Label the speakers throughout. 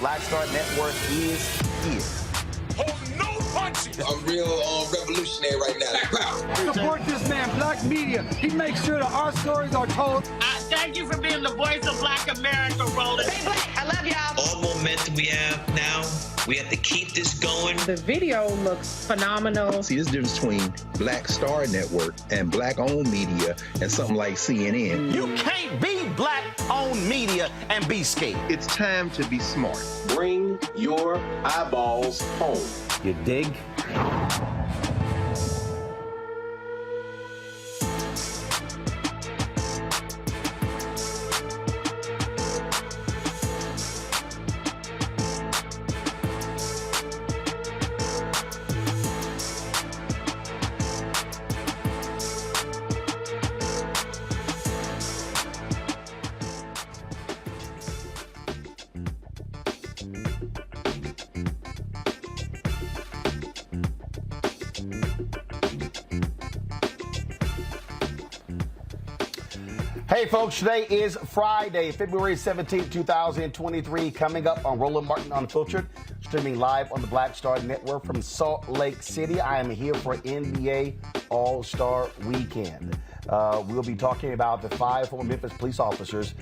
Speaker 1: Black Star Network is here.
Speaker 2: Hold no punches.
Speaker 3: I'm real revolutionary right now.
Speaker 4: Support this man, Black Media. He makes sure that our stories are told.
Speaker 5: Thank you for being the voice of Black America, Roland.
Speaker 6: Stay black. I love y'all.
Speaker 7: All momentum we have now, we have to keep this going.
Speaker 8: The video looks phenomenal.
Speaker 9: See, there's a difference between Black Star Network and Black-owned media and something like CNN.
Speaker 1: You can't be Black-owned media and be scared.
Speaker 9: It's time to be smart.
Speaker 10: Bring your eyeballs home.
Speaker 1: You dig? Hey folks, today is Friday, February 17, 2023, coming up on Roland Martin Unfiltered, streaming live on the Black Star Network from Salt Lake City. I am here for NBA All-Star Weekend. We'll be talking about the 5 former Memphis police officers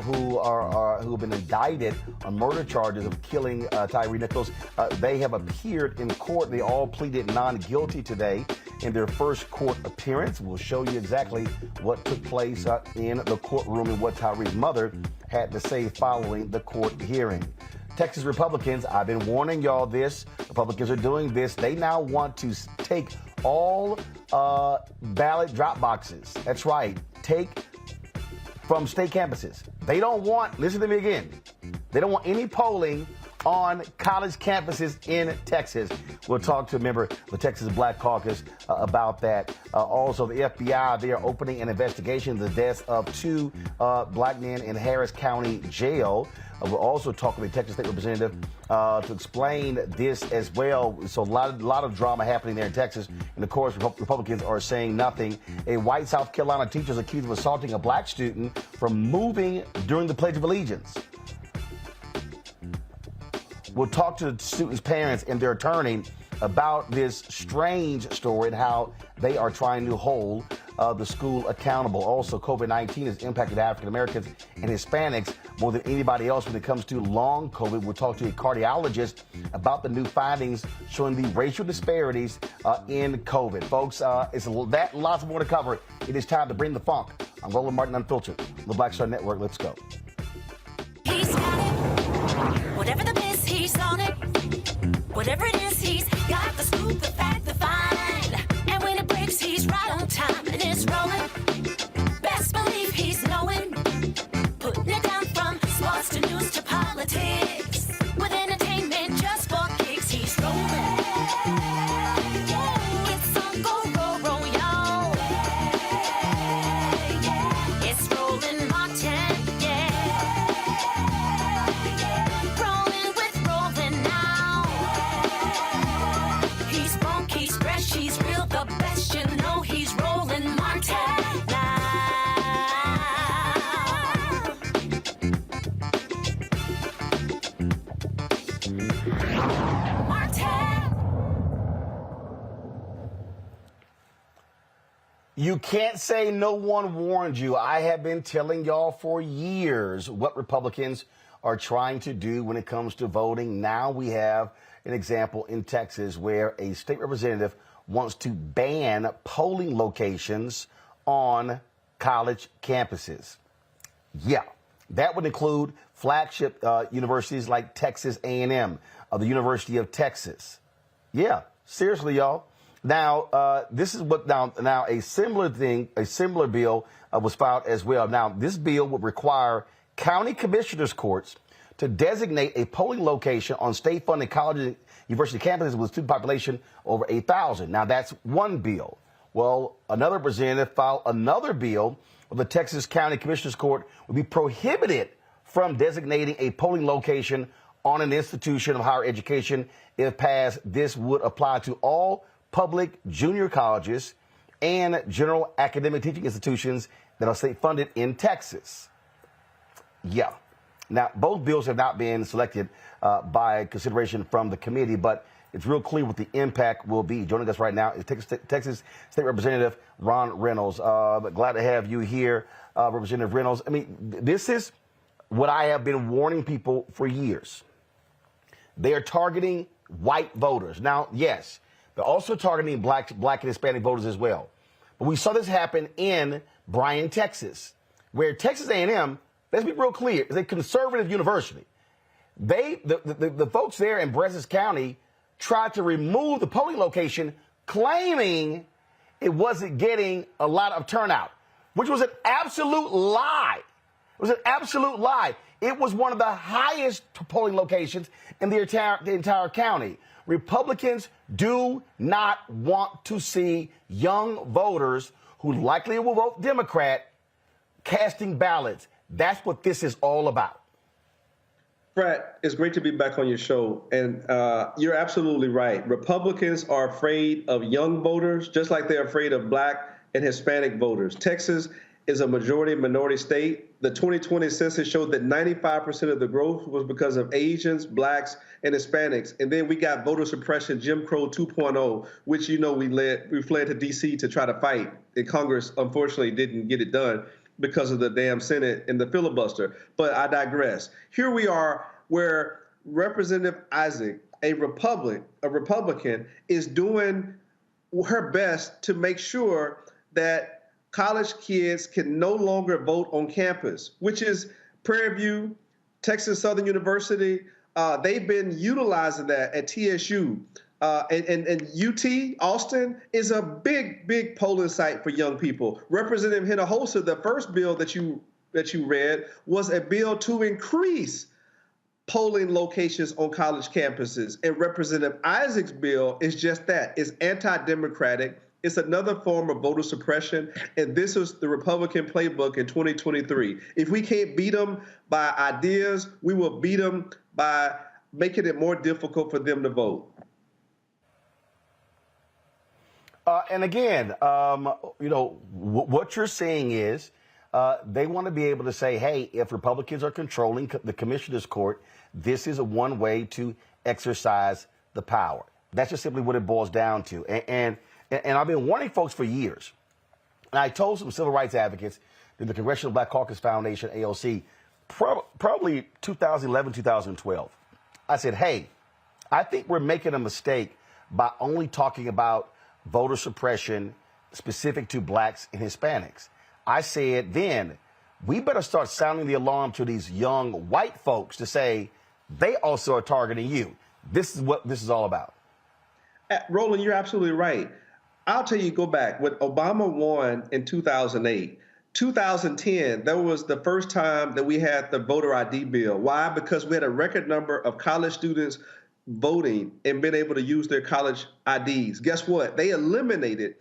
Speaker 1: who have been indicted on murder charges of killing Tyre Nichols. They have appeared in court. They all pleaded non-guilty today in their first court appearance. We'll show you exactly what took place in the courtroom and what Tyre's mother had to say following the court hearing. Texas Republicans, I've been warning y'all this. Republicans are doing this. They now want to take all ballot drop boxes. That's right. Take from state campuses. They don't want, listen to me again, they don't want any polling on college campuses in Texas. We'll talk to a member of the Texas Black Caucus about that. Also, the FBI, they are opening an investigation into the deaths of 2 black men in Harris County Jail. We'll also talk with the Texas State Representative to explain this as well. So a lot of drama happening there in Texas. And of course, Republicans are saying nothing. A white South Carolina teacher is accused of assaulting a black student from moving during the Pledge of Allegiance. We'll talk to the students' parents and their attorney about this strange story and how they are trying to hold the school accountable. Also, COVID-19 has impacted African Americans and Hispanics more than anybody else when it comes to long COVID. We'll talk to a cardiologist about the new findings showing the racial disparities in COVID. Folks, it's that and lots more to cover. It is time to bring the funk. I'm Roland Martin Unfiltered, the Black Star Network. Let's go.
Speaker 11: He's got it. Whatever the miss, he's on it. Whatever it is, he's got the scoop, the fact, the find. And when it breaks, he's right on time and it's rolling. Best believe he's knowing. Putting it down from sports to news to politics. With entertainment just for kicks, he's rolling.
Speaker 1: You can't say no one warned you. I have been telling y'all for years what Republicans are trying to do when it comes to voting. Now we have an example in Texas where a state representative wants to ban polling locations on college campuses. Yeah, that would include flagship universities like Texas A&M, the University of Texas. Yeah, seriously, y'all. Now, this is what now a similar bill was filed as well. Now, this bill would require county commissioners' courts to designate a polling location on state-funded college and university campuses with a student population over 8,000. Now, that's one bill. Well, another representative filed another bill where the Texas County Commissioners Court would be prohibited from designating a polling location on an institution of higher education. If passed, this would apply to all public junior colleges and general academic teaching institutions that are state funded in Texas. Yeah. Now, both bills have not been selected by consideration from the committee, but it's real clear what the impact will be. Joining us right now is Texas State Representative Ron Reynolds. Glad to have you here, Representative Reynolds. I mean, this is what I have been warning people for years. They are targeting white voters. Now, yes, they're also targeting black and Hispanic voters as well. But we saw this happen in Bryan, Texas, where Texas A&M, let's be real clear, is a conservative university. The folks there in Brazos County tried to remove the polling location, claiming it wasn't getting a lot of turnout, which was an absolute lie. It was an absolute lie. It was one of the highest polling locations in the entire county. Republicans do not want to see young voters who likely will vote Democrat casting ballots. That's what this is all about.
Speaker 2: Brett, it's great to be back on your show. And you're absolutely right. Republicans are afraid of young voters, just like they're afraid of black and Hispanic voters. Texas is a majority-minority state. The 2020 census showed that 95% of the growth was because of Asians, blacks, and Hispanics. And then we got voter suppression, Jim Crow 2.0, which, you know, we fled to D.C. to try to fight. And Congress, unfortunately, didn't get it done because of the damn Senate and the filibuster. But I digress. Here we are where Representative Isaac, a Republican, is doing her best to make sure that college kids can no longer vote on campus, which is Prairie View, Texas Southern University. They've been utilizing that at TSU. And UT, Austin, is a big polling site for young people. Representative Hinojosa, the first bill that you read was a bill to increase polling locations on college campuses. And Representative Isaac's bill is just that. It's anti-democratic. It's another form of voter suppression, and this is the Republican playbook in 2023. If we can't beat them by ideas, we will beat them by making it more difficult for them to vote.
Speaker 1: And again, you know, what you're saying is they want to be able to say, hey, if Republicans are controlling the commissioner's court, this is one way to exercise the power. That's just simply what it boils down to. And I've been warning folks for years. And I told some civil rights advocates in the Congressional Black Caucus Foundation, AOC, probably 2011, 2012. I said, hey, I think we're making a mistake by only talking about voter suppression specific to blacks and Hispanics. I said then, we better start sounding the alarm to these young white folks to say they also are targeting you. This is what this is all about.
Speaker 2: Roland, you're absolutely right. I'll tell you, go back. When Obama won in 2008, 2010, that was the first time that we had the voter ID bill. Why? Because we had a record number of college students voting and being able to use their college IDs. Guess what? They eliminated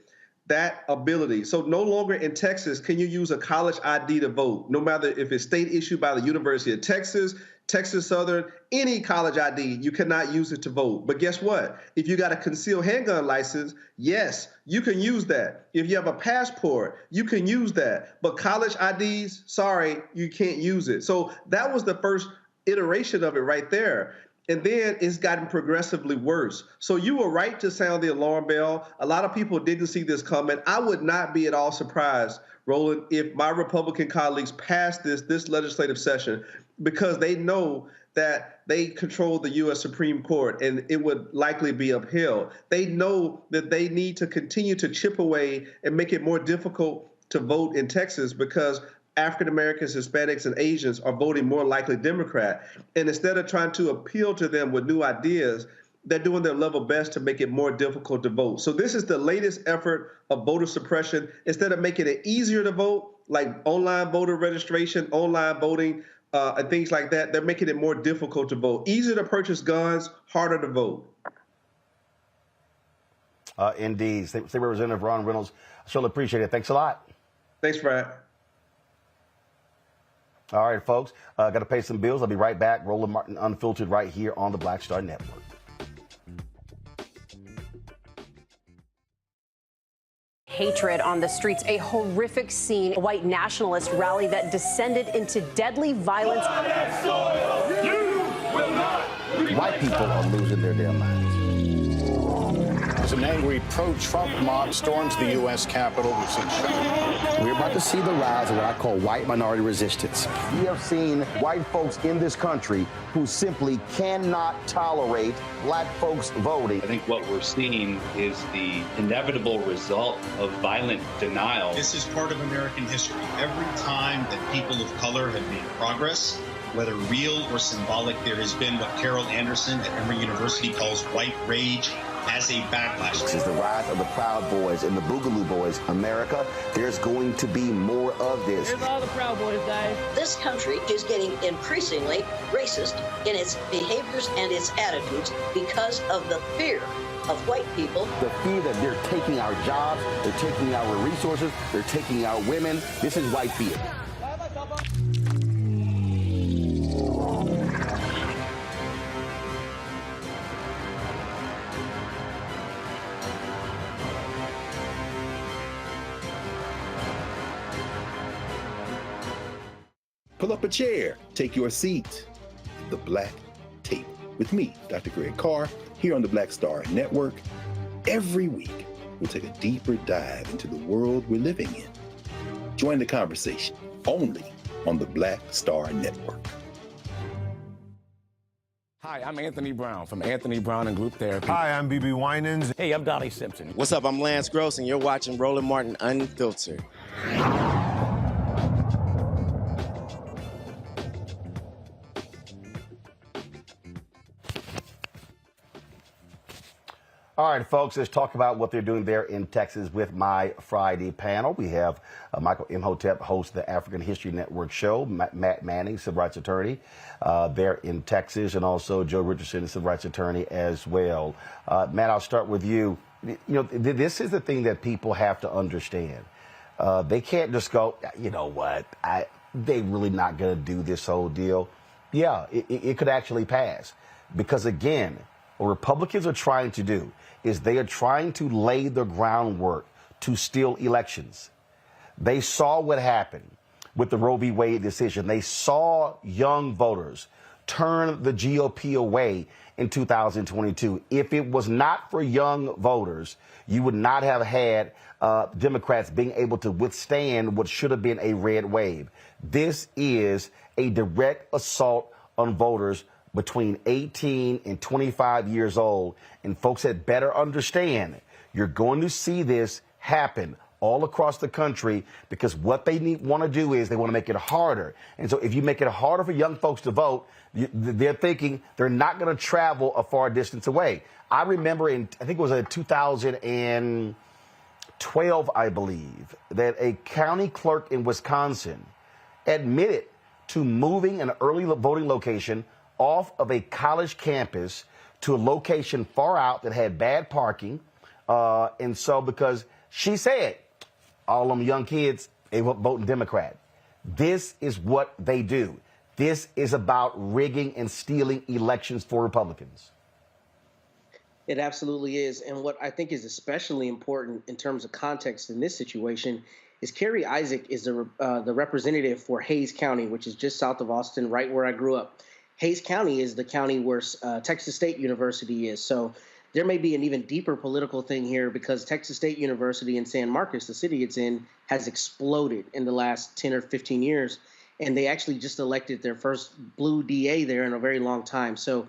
Speaker 2: that ability. So no longer in Texas can you use a college ID to vote, no matter if it's state issued by the University of Texas, Texas Southern, any college ID, you cannot use it to vote. But guess what? If you got a concealed handgun license, yes, you can use that. If you have a passport, you can use that. But college IDs, sorry, you can't use it. So that was the first iteration of it right there. And then it's gotten progressively worse. So you were right to sound the alarm bell. A lot of people didn't see this coming. I would not be at all surprised, Roland, if my Republican colleagues passed this legislative session, because they know that they control the U.S. Supreme Court and it would likely be upheld. They know that they need to continue to chip away and make it more difficult to vote in Texas because African Americans, Hispanics, and Asians are voting more likely Democrat. And instead of trying to appeal to them with new ideas, they're doing their level best to make it more difficult to vote. So this is the latest effort of voter suppression. Instead of making it easier to vote, like online voter registration, online voting, and things like that, they're making it more difficult to vote. Easier to purchase guns, harder to vote.
Speaker 1: Indeed. State Representative Ron Reynolds, I surely appreciate it. Thanks a lot.
Speaker 2: Thanks, Brad.
Speaker 1: All right, folks, got to pay some bills. I'll be right back. Roland Martin Unfiltered right here on the Black Star Network.
Speaker 6: Hatred on the streets, a horrific scene, a white nationalist rally that descended into deadly violence.
Speaker 1: White people are losing their damn minds.
Speaker 12: As an angry pro-Trump mob storms the U.S. Capitol, we've seen shooting.
Speaker 1: We're about to see the rise of what I call white minority resistance. We have seen white folks in this country who simply cannot tolerate black folks voting.
Speaker 13: I think what we're seeing is the inevitable result of violent denial.
Speaker 14: This is part of American history. Every time that people of color have made progress, whether real or symbolic, there has been what Carol Anderson at Emory University calls white rage as a backlash.
Speaker 1: This is the rise of the Proud Boys and the Boogaloo Boys. America, there's going to be more of this.
Speaker 15: Here's all the Proud Boys, guys.
Speaker 16: This country is getting increasingly racist in its behaviors and its attitudes because of the fear of white people.
Speaker 1: The fear that they're taking our jobs, they're taking our resources, they're taking our women. This is white fear.
Speaker 9: Pull up a chair, take your seat. The Black Tape with me, Dr. Greg Carr, here on the Black Star Network. Every week, we'll take a deeper dive into the world we're living in. Join the conversation only on the Black Star Network.
Speaker 17: Hi, I'm Anthony Brown from Anthony Brown and Group Therapy.
Speaker 18: Hi, I'm BB Winans.
Speaker 19: Hey, I'm Dolly Simpson.
Speaker 20: What's up? I'm Lance Gross, and you're watching Roland Martin Unfiltered.
Speaker 1: All right, folks, let's talk about what they're doing there in Texas with my Friday panel. We have Michael Imhotep, host of the African History Network show, Matt Manning, civil rights attorney there in Texas, and also Joe Richardson, civil rights attorney as well. Matt, I'll start with you. You know, this is the thing that people have to understand. They can't just go, you know what, they really not going to do this whole deal. Yeah, it could actually pass. Because, again, what Republicans are trying to do is they are trying to lay the groundwork to steal elections. They saw what happened with the Roe v. Wade decision. They saw young voters turn the GOP away in 2022. If it was not for young voters, you would not have had Democrats being able to withstand what should have been a red wave. This is a direct assault on voters between 18 and 25 years old. And folks that better understand, you're going to see this happen all across the country because what they want to do is they want to make it harder. And so if you make it harder for young folks to vote, they're thinking they're not going to travel a far distance away. I remember I think it was in 2012, I believe, that a county clerk in Wisconsin admitted to moving an early voting location off of a college campus to a location far out that had bad parking. And so because she said all them young kids, they were voting Democrat. This is what they do. This is about rigging and stealing elections for Republicans.
Speaker 21: It absolutely is. And what I think is especially important in terms of context in this situation is Kerry Isaac is the representative for Hays County, which is just south of Austin, right where I grew up. Hayes County is the county where Texas State University is. So there may be an even deeper political thing here because Texas State University in San Marcos, the city it's in, has exploded in the last 10 or 15 years. And they actually just elected their first blue DA there in a very long time. So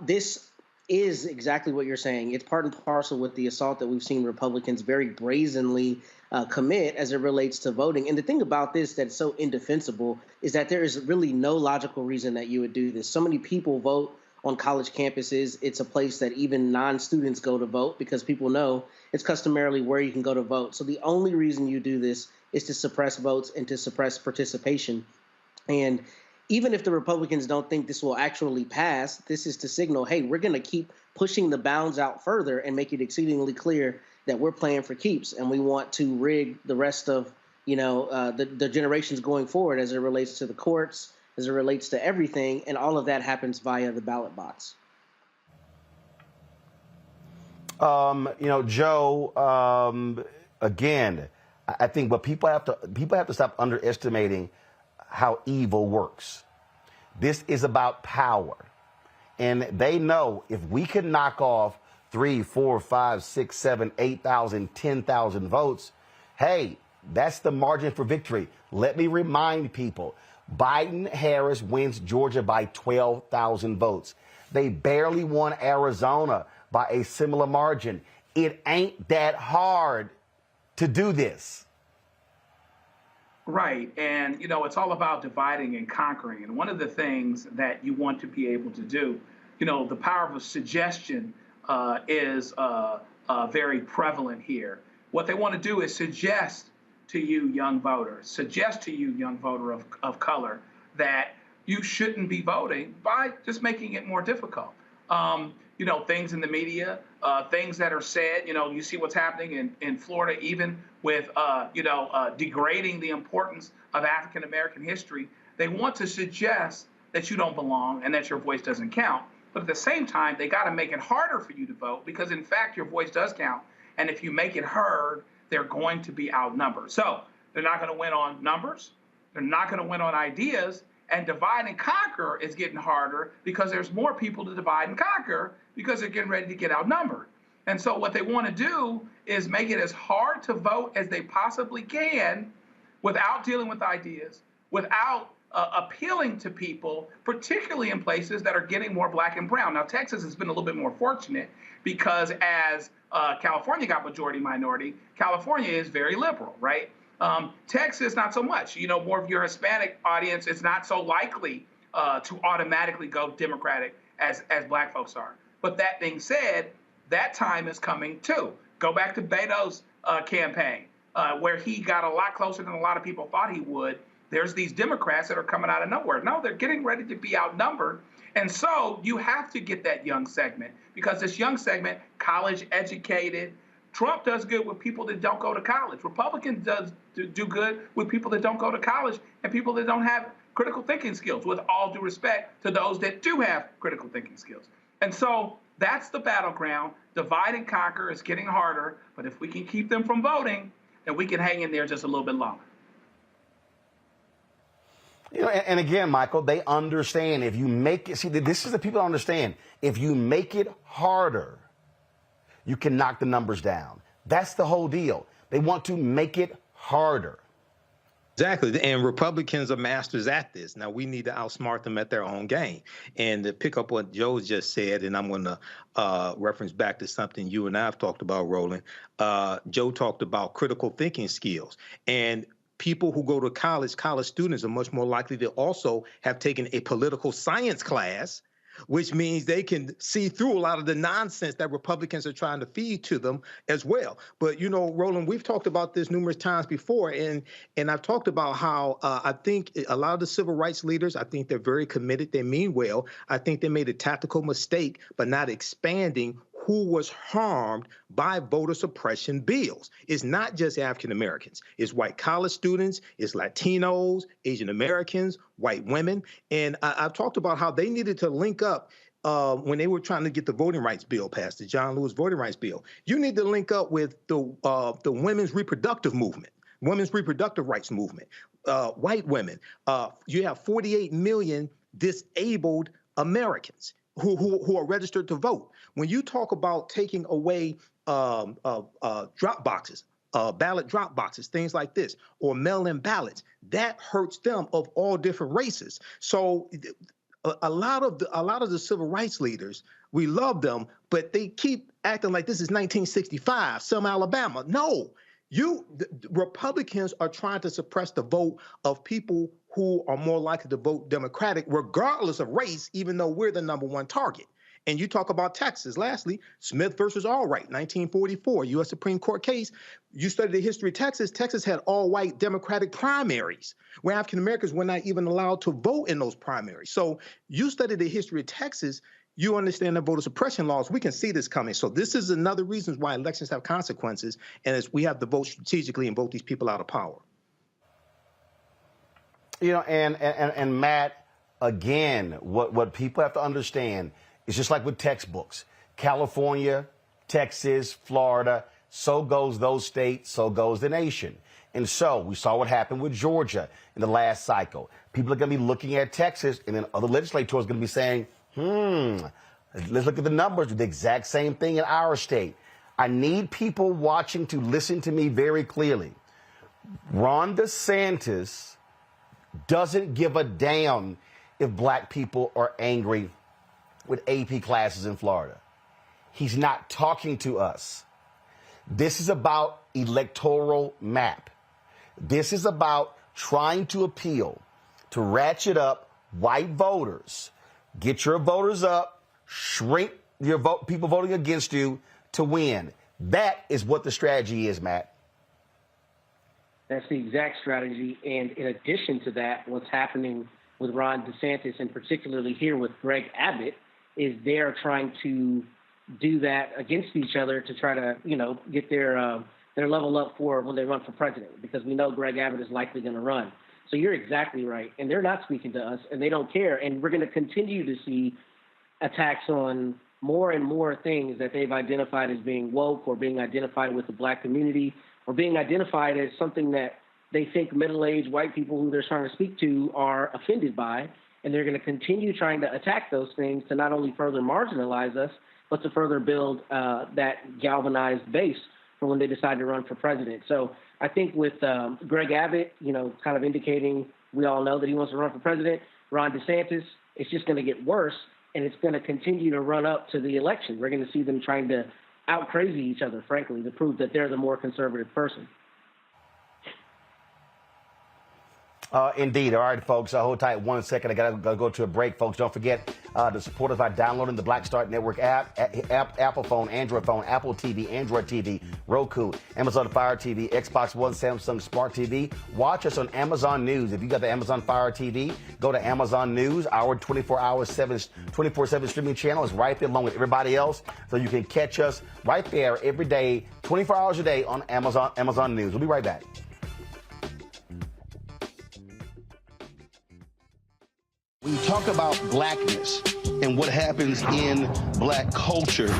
Speaker 21: this is exactly what you're saying. It's part and parcel with the assault that we've seen Republicans very brazenly commit as it relates to voting. And the thing about this that's so indefensible is that there is really no logical reason that you would do this. So many people vote on college campuses. It's a place that even non-students go to vote because people know it's customarily where you can go to vote. So the only reason you do this is to suppress votes and to suppress participation. And even if the Republicans don't think this will actually pass, this is to signal, hey, we're going to keep pushing the bounds out further and make it exceedingly clear that we're playing for keeps and we want to rig the rest of, the generations going forward as it relates to the courts, as it relates to everything, and all of that happens via the ballot box.
Speaker 1: Joe, again, I think what people have to stop underestimating how evil works. This is about power. And they know if we can knock off 3, 4, 5, 6, 7, 8,000, 10,000 votes, hey, that's the margin for victory. Let me remind people, Biden-Harris wins Georgia by 12,000 votes. They barely won Arizona by a similar margin. It ain't that hard to do this.
Speaker 15: Right. And, it's all about dividing and conquering. And one of the things that you want to be able to do, the power of a suggestion is very prevalent here. What they want to do is suggest to you, young voter of color, that you shouldn't be voting by just making it more difficult. Things in the media, things that are said, you see what's happening in Florida, even with, degrading the importance of African-American history. They want to suggest that you don't belong and that your voice doesn't count. But at the same time, they got to make it harder for you to vote because, in fact, your voice does count. And if you make it heard, they're going to be outnumbered. So they're not going to win on numbers. They're not going to win on ideas. And divide and conquer is getting harder because there's more people to divide and conquer because they're getting ready to get outnumbered. And so what they want to do is make it as hard to vote as they possibly can without dealing with ideas, without appealing to people, particularly in places that are getting more black and brown. Now, Texas has been a little bit more fortunate because as California got majority minority, California is very liberal, right? Texas, not so much. More of your Hispanic audience is not so likely to automatically go Democratic as black folks are. But that being said, that time is coming too. Go back to Beto's campaign, where he got a lot closer than a lot of people thought he would. There's these Democrats that are coming out of nowhere. No, they're getting ready to be outnumbered. And so you have to get that young segment because this young segment, college educated. Trump does good with people that don't go to college. Republicans do good with people that don't go to college and people that don't have critical thinking skills, with all due respect to those that do have critical thinking skills. And so that's the battleground. Divide and conquer is getting harder, but if we can keep them from voting, then we can hang in there just a little bit longer.
Speaker 1: And again, Michael, they understand if you make it, see, this is the people that understand. If you make it harder, you can knock the numbers down. That's the whole deal. They want to make it harder.
Speaker 18: Exactly. And Republicans are masters at this. Now, we need to outsmart them at their own game. And to pick up what Joe just said, and I'm going to reference back to something you and I have talked about, Roland. Joe talked about critical thinking skills. And people who go to college students are much more likely to also have taken a political science class, which means they can see through a lot of the nonsense that Republicans are trying to feed to them as well. But, Roland, we've talked about this numerous times before, and I've talked about how I think a lot of the civil rights leaders, I think they're very committed. They mean well. I think they made a tactical mistake by not expanding who was harmed by voter suppression bills. It's not just African Americans. It's white college students, it's Latinos, Asian Americans, white women. And I've talked about how they needed to link up when they were trying to get the voting rights bill passed, the John Lewis voting rights bill. You need to link up with the women's reproductive movement, women's reproductive rights movement, white women. You have 48 million disabled Americans who are registered to vote. When you talk about taking away drop boxes, ballot drop boxes, things like this, or mail-in ballots, that hurts them of all different races. So a lot of the civil rights leaders, we love them, but they keep acting like this is 1965, Selma, Alabama. No, Republicans are trying to suppress the vote of people who are more likely to vote Democratic, regardless of race, even though we're the #1 target. And you talk about Texas. Lastly, Smith versus Allwright, 1944, U.S. Supreme Court case. You study the history of Texas. Texas had all-white Democratic primaries where African Americans were not even allowed to vote in those primaries. So you study the history of Texas, you understand the voter suppression laws. We can see this coming. So this is another reason why elections have consequences, and we have to vote strategically and vote these people out of power.
Speaker 1: You know, and Matt, again, what people have to understand, it's just like with textbooks. California, Texas, Florida, so goes those states, so goes the nation. And so we saw what happened with Georgia in the last cycle. People are going to be looking at Texas, and then other legislators are going to be saying, let's look at the numbers. Do the exact same thing in our state. I need people watching to listen to me very clearly. Ron DeSantis doesn't give a damn if black people are angry with AP classes in Florida. He's not talking to us. This is about electoral map. This is about trying to appeal to ratchet up white voters, get your voters up, shrink your people voting against you to win. That is what the strategy is, Matt.
Speaker 21: That's the exact strategy. And in addition to that, what's happening with Ron DeSantis, and particularly here with Greg Abbott, is they're trying to do that against each other to try to, get their level up for when they run for president, because we know Greg Abbott is likely going to run. So you're exactly right. And they're not speaking to us, and they don't care. And we're going to continue to see attacks on more and more things that they've identified as being woke, or being identified with the black community, or being identified as something that they think middle-aged white people who they're trying to speak to are offended by. And they're going to continue trying to attack those things to not only further marginalize us, but to further build that galvanized base for when they decide to run for president. So I think with Greg Abbott, kind of indicating, we all know that he wants to run for president. Ron DeSantis, it's just going to get worse, and it's going to continue to run up to the election. We're going to see them trying to out-crazy each other, frankly, to prove that they're the more conservative person.
Speaker 1: Indeed. All right, folks, hold tight 1 second. I got to go to a break, folks. Don't forget to support us by downloading the Black Start Network app, Apple phone, Android phone, Apple TV, Android TV, Roku, Amazon Fire TV, Xbox One, Samsung Smart TV. Watch us on Amazon News. If you got the Amazon Fire TV, go to Amazon News. Our 24/7 streaming channel is right there along with everybody else. So you can catch us right there every day, 24 hours a day on Amazon News. We'll be right back. When you talk about blackness and what happens in black culture,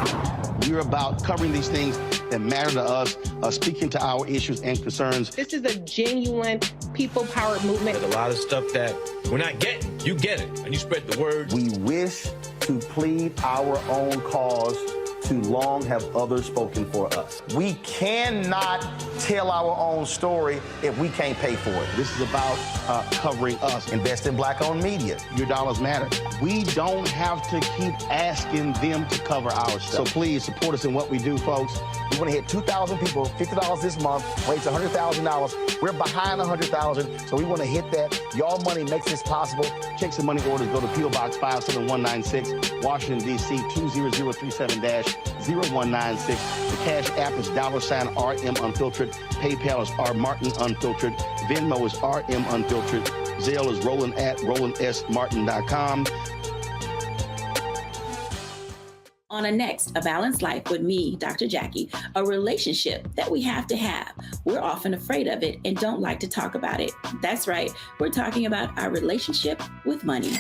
Speaker 1: we're about covering these things that matter to us, speaking to our issues and concerns.
Speaker 8: This is a genuine people-powered movement.
Speaker 19: There's a lot of stuff that we're not getting. You get it, and you spread the word.
Speaker 1: We wish to plead our own cause. Too long have others spoken for us. We cannot tell our own story if we can't pay for it. This is about covering us. Invest in black-owned media. Your dollars matter. We don't have to keep asking them to cover our stuff. So please support us in what we do, folks. We want to hit 2,000 people, $50 this month, raise $100,000. We're behind $100,000, so we want to hit that. Y'all money makes this possible. Check some money orders. Go to P.O. Box 57196, Washington, D.C. 20037-0196. The Cash App is $RM Unfiltered. PayPal is R Martin Unfiltered. Venmo is RM Unfiltered. Zelle is Roland at RolandSMartin.com.
Speaker 22: On a next, A Balanced Life with me, Dr. Jackie, a relationship that we have to have. We're often afraid of it and don't like to talk about it. That's right, we're talking about our relationship with money.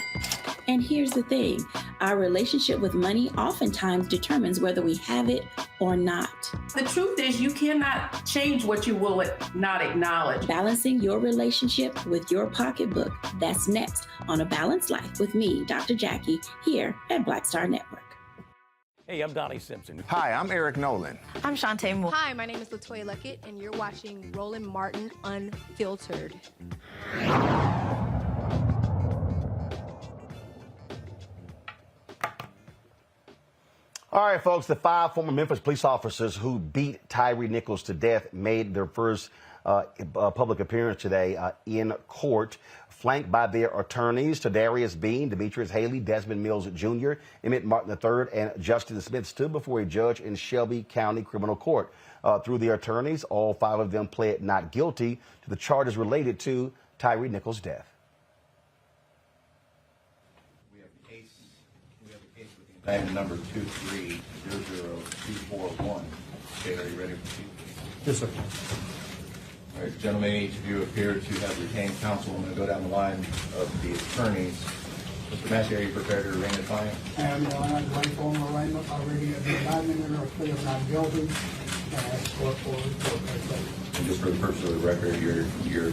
Speaker 22: And here's the thing, Our relationship with money oftentimes determines whether we have it or not.
Speaker 3: The truth is you cannot change what you will not acknowledge.
Speaker 22: Balancing your relationship with your pocketbook. That's next on A Balanced Life with me, Dr. Jackie, here at Black Star Network.
Speaker 4: Hey, I'm Donnie Simpson.
Speaker 17: Hi, I'm Eric Nolan.
Speaker 23: I'm Shantae Moore.
Speaker 24: Hi, my name is LaToya Luckett, and you're watching Roland Martin Unfiltered.
Speaker 1: All right, folks, the 5 former Memphis police officers who beat Tyre Nichols to death made their first public appearance today in court, flanked by their attorneys, Tadarius Bean, Demetrius Haley, Desmond Mills Jr., Emmett Martin III, and Justin Smith stood before a judge in Shelby County Criminal Court. Through their attorneys, all 5 of them pled not guilty to the charges related to Tyre Nichols' death.
Speaker 25: Item number 2300241. Okay, are you ready to proceed?
Speaker 26: Yes, sir.
Speaker 25: All right, gentlemen, each of you appear to have retained counsel. I'm going to go down the line of the attorneys. Mr. Massey, are you prepared to arraign the client?
Speaker 27: I am, Your Honor. I'm ready for an arraignment. I already have the indictment or plea of not guilty. And I ask for a report.
Speaker 25: And just for the purpose of the record, your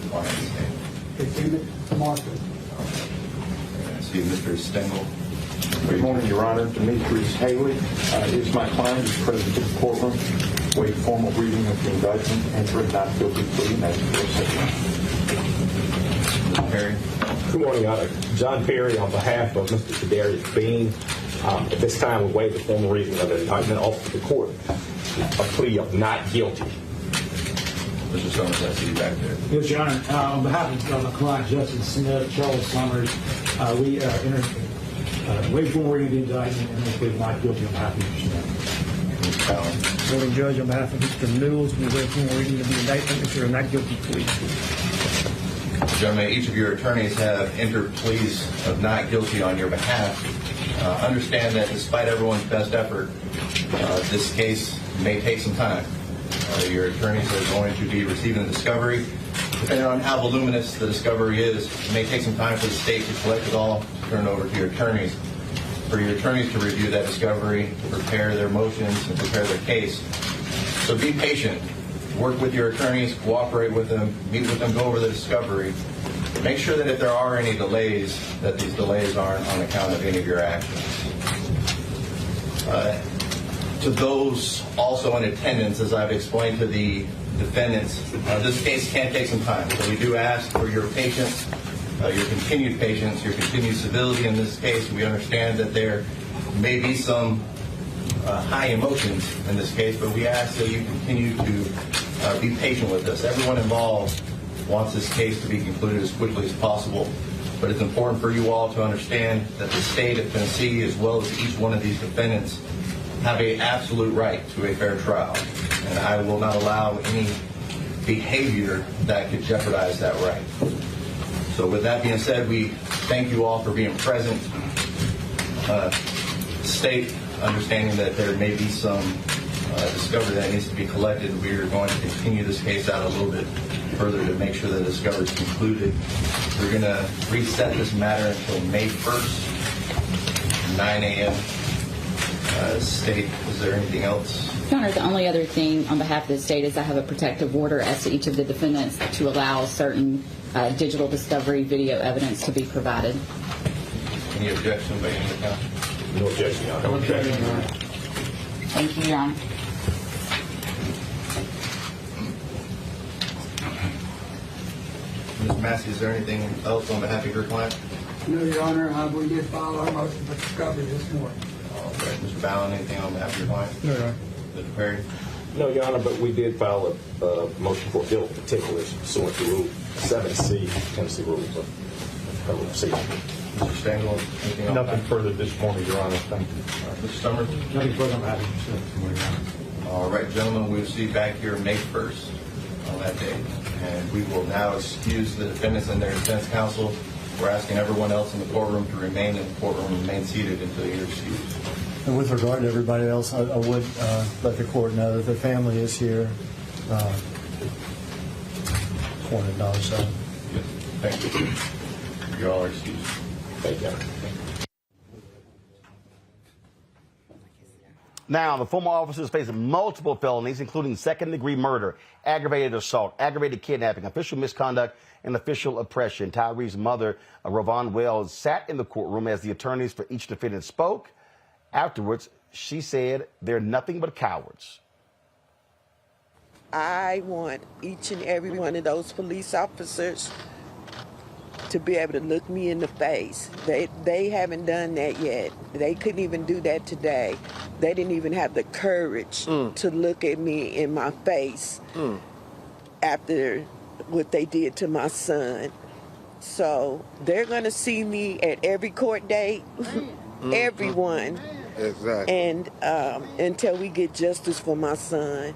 Speaker 25: client's name.
Speaker 27: It's Emmett Martin.
Speaker 25: I see Mr. Stengel.
Speaker 26: Good morning, Your Honor. Demetrius Haley is my client. He's present in the courtroom. Wait formal reading of the indictment. Enter a not guilty plea. And that's for a second.
Speaker 25: Perry.
Speaker 26: Good morning, Your Honor. John Perry on behalf of Mr. Tadarius Bean. At this time, we waive the formal reading of the indictment off to the court. A plea of not guilty.
Speaker 25: Mr. Summers, I see you back there.
Speaker 28: Yes, Your Honor. On behalf of my client, Justin Smith, Charles Summers, we waive formal reading of the indictment and plead not guilty on behalf of Mr. Smith.
Speaker 26: Morning, Judge. On behalf of Mr. Mills, we waive formal reading of the indictment and a not guilty plea.
Speaker 25: Gentlemen, each of your attorneys have entered pleas of not guilty on your behalf. Understand that despite everyone's best effort, this case may take some time. Your attorneys are going to be receiving the discovery. Depending on how voluminous the discovery is, it may take some time for the state to collect it all, turn it over to your attorneys. For your attorneys to review that discovery, to prepare their motions and prepare their case. So be patient. Work with your attorneys, cooperate with them, meet with them, go over the discovery. Make sure that if there are any delays, that these delays aren't on account of any of your actions. To those also in attendance, as I've explained to the defendants, this case can take some time. So we do ask for your patience, your continued patience, your continued civility in this case. We understand that there may be some high emotions in this case, but we ask that you continue to be patient with us. Everyone involved wants this case to be concluded as quickly as possible, but it's important for you all to understand that the state of Tennessee, as well as each one of these defendants, have an absolute right to a fair trial, and I will not allow any behavior that could jeopardize that right. So with that being said, we thank you all for being present. State, understanding that there may be some discovery that needs to be collected, we are going to continue this case out a little bit further to make sure the discovery is concluded. We're going to reset this matter until May 1st, 9 a.m. State, is there anything else?
Speaker 29: Your Honor, the only other thing on behalf of the state is I have a protective order as to each of the defendants to allow certain digital discovery video evidence to be provided.
Speaker 25: Any objection by any of the counsel?
Speaker 26: No objection, Your Honor. No objection, Your Honor.
Speaker 29: Thank you, Your Honor.
Speaker 25: Ms. Massey, is there anything else on behalf of your client?
Speaker 27: No, Your Honor. We did file our motion for discovery this morning.
Speaker 25: Okay. Mr. Ballin, anything on behalf of your client?
Speaker 26: No, Your Honor.
Speaker 25: Mr. Perry?
Speaker 26: No, Your Honor, but we did file a motion for guilt particulars pursuant to Rule 7C, Tennessee Rules of Criminal Procedure.
Speaker 25: Mr. Stengel, anything on
Speaker 26: Nothing further this morning, Your Honor. Thank you.
Speaker 25: Mr. Summers?
Speaker 28: Nothing further on behalf of Mr. Smith.
Speaker 25: All right, gentlemen, we'll see you back here May 1st on that day. And we will now excuse the defendants and their defense counsel. We're asking everyone else in the courtroom to remain in the courtroom and remain seated until you're excused.
Speaker 28: And with regard to everybody else, I would let the court know that the family is here. $400.
Speaker 25: Thank you. You all are excused.
Speaker 26: Thank you.
Speaker 1: Now, the former officers face multiple felonies, including second-degree murder, aggravated assault, aggravated kidnapping, official misconduct, and official oppression. Tyre's mother, Ron Wells, sat in the courtroom as the attorneys for each defendant spoke. Afterwards, she said they're nothing but cowards.
Speaker 2: I want each and every one of those police officers to be able to look me in the face. They haven't done that yet. They couldn't even do that today. They didn't even have the courage to look at me in my face after what they did to my son. So they're going to see me at every court date, everyone.
Speaker 5: Exactly.
Speaker 2: And until we get justice for my son.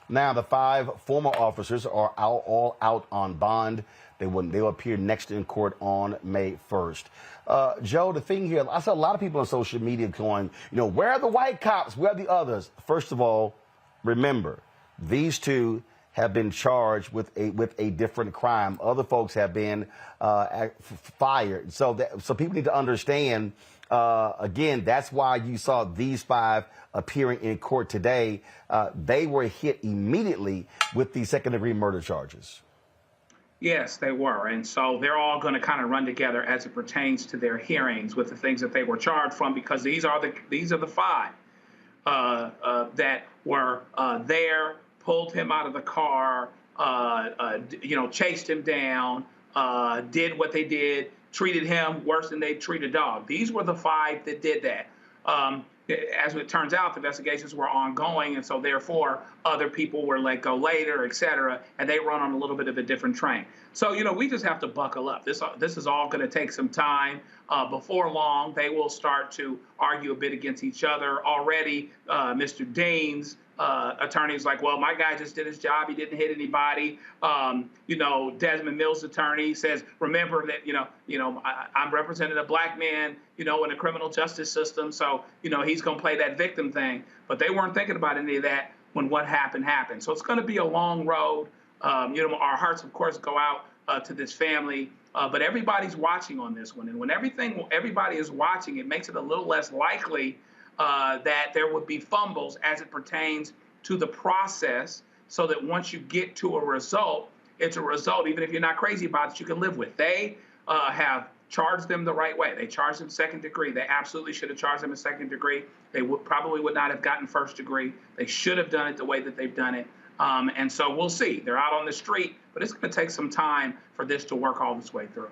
Speaker 1: Now, the 5 former officers are all out on bond. They'll appear next in court on May 1st. Joe, the thing here, I saw a lot of people on social media going, where are the white cops? Where are the others? First of all, remember, these 2 have been charged with a different crime. Other folks have been fired. So people need to understand. Again, that's why you saw these 5 appearing in court today. They were hit immediately with the second-degree murder charges.
Speaker 15: Yes, they were. And so they're all going to kind of run together as it pertains to their hearings with the things that they were charged from, because these are the 5 that were there, pulled him out of the car, chased him down, did what they did, treated him worse than they treat a dog. These were the 5 that did that. As it turns out, the investigations were ongoing, and so therefore other people were let go later, et cetera, and they run on a little bit of a different train. So, we just have to buckle up. This is all going to take some time. Before long, they will start to argue a bit against each other. Already, Mr. Dean's attorney's like, well, my guy just did his job. He didn't hit anybody. Desmond Mills' attorney says, remember that, I'm representing a black man, in the criminal justice system. So, he's going to play that victim thing. But they weren't thinking about any of that when what happened. So it's going to be a long road. Our hearts, of course, go out to this family. But everybody's watching on this one. And when everybody is watching, it makes it a little less likely that there would be fumbles as it pertains to the process, so that once you get to a result, it's a result, even if you're not crazy about it, you can live with. They have charged them the right way. They charged them second degree. They absolutely should have charged them in second degree. They probably would not have gotten first degree. They should have done it the way that they've done it. And so we'll see. They're out on the street, but it's going to take some time for this to work all this way through.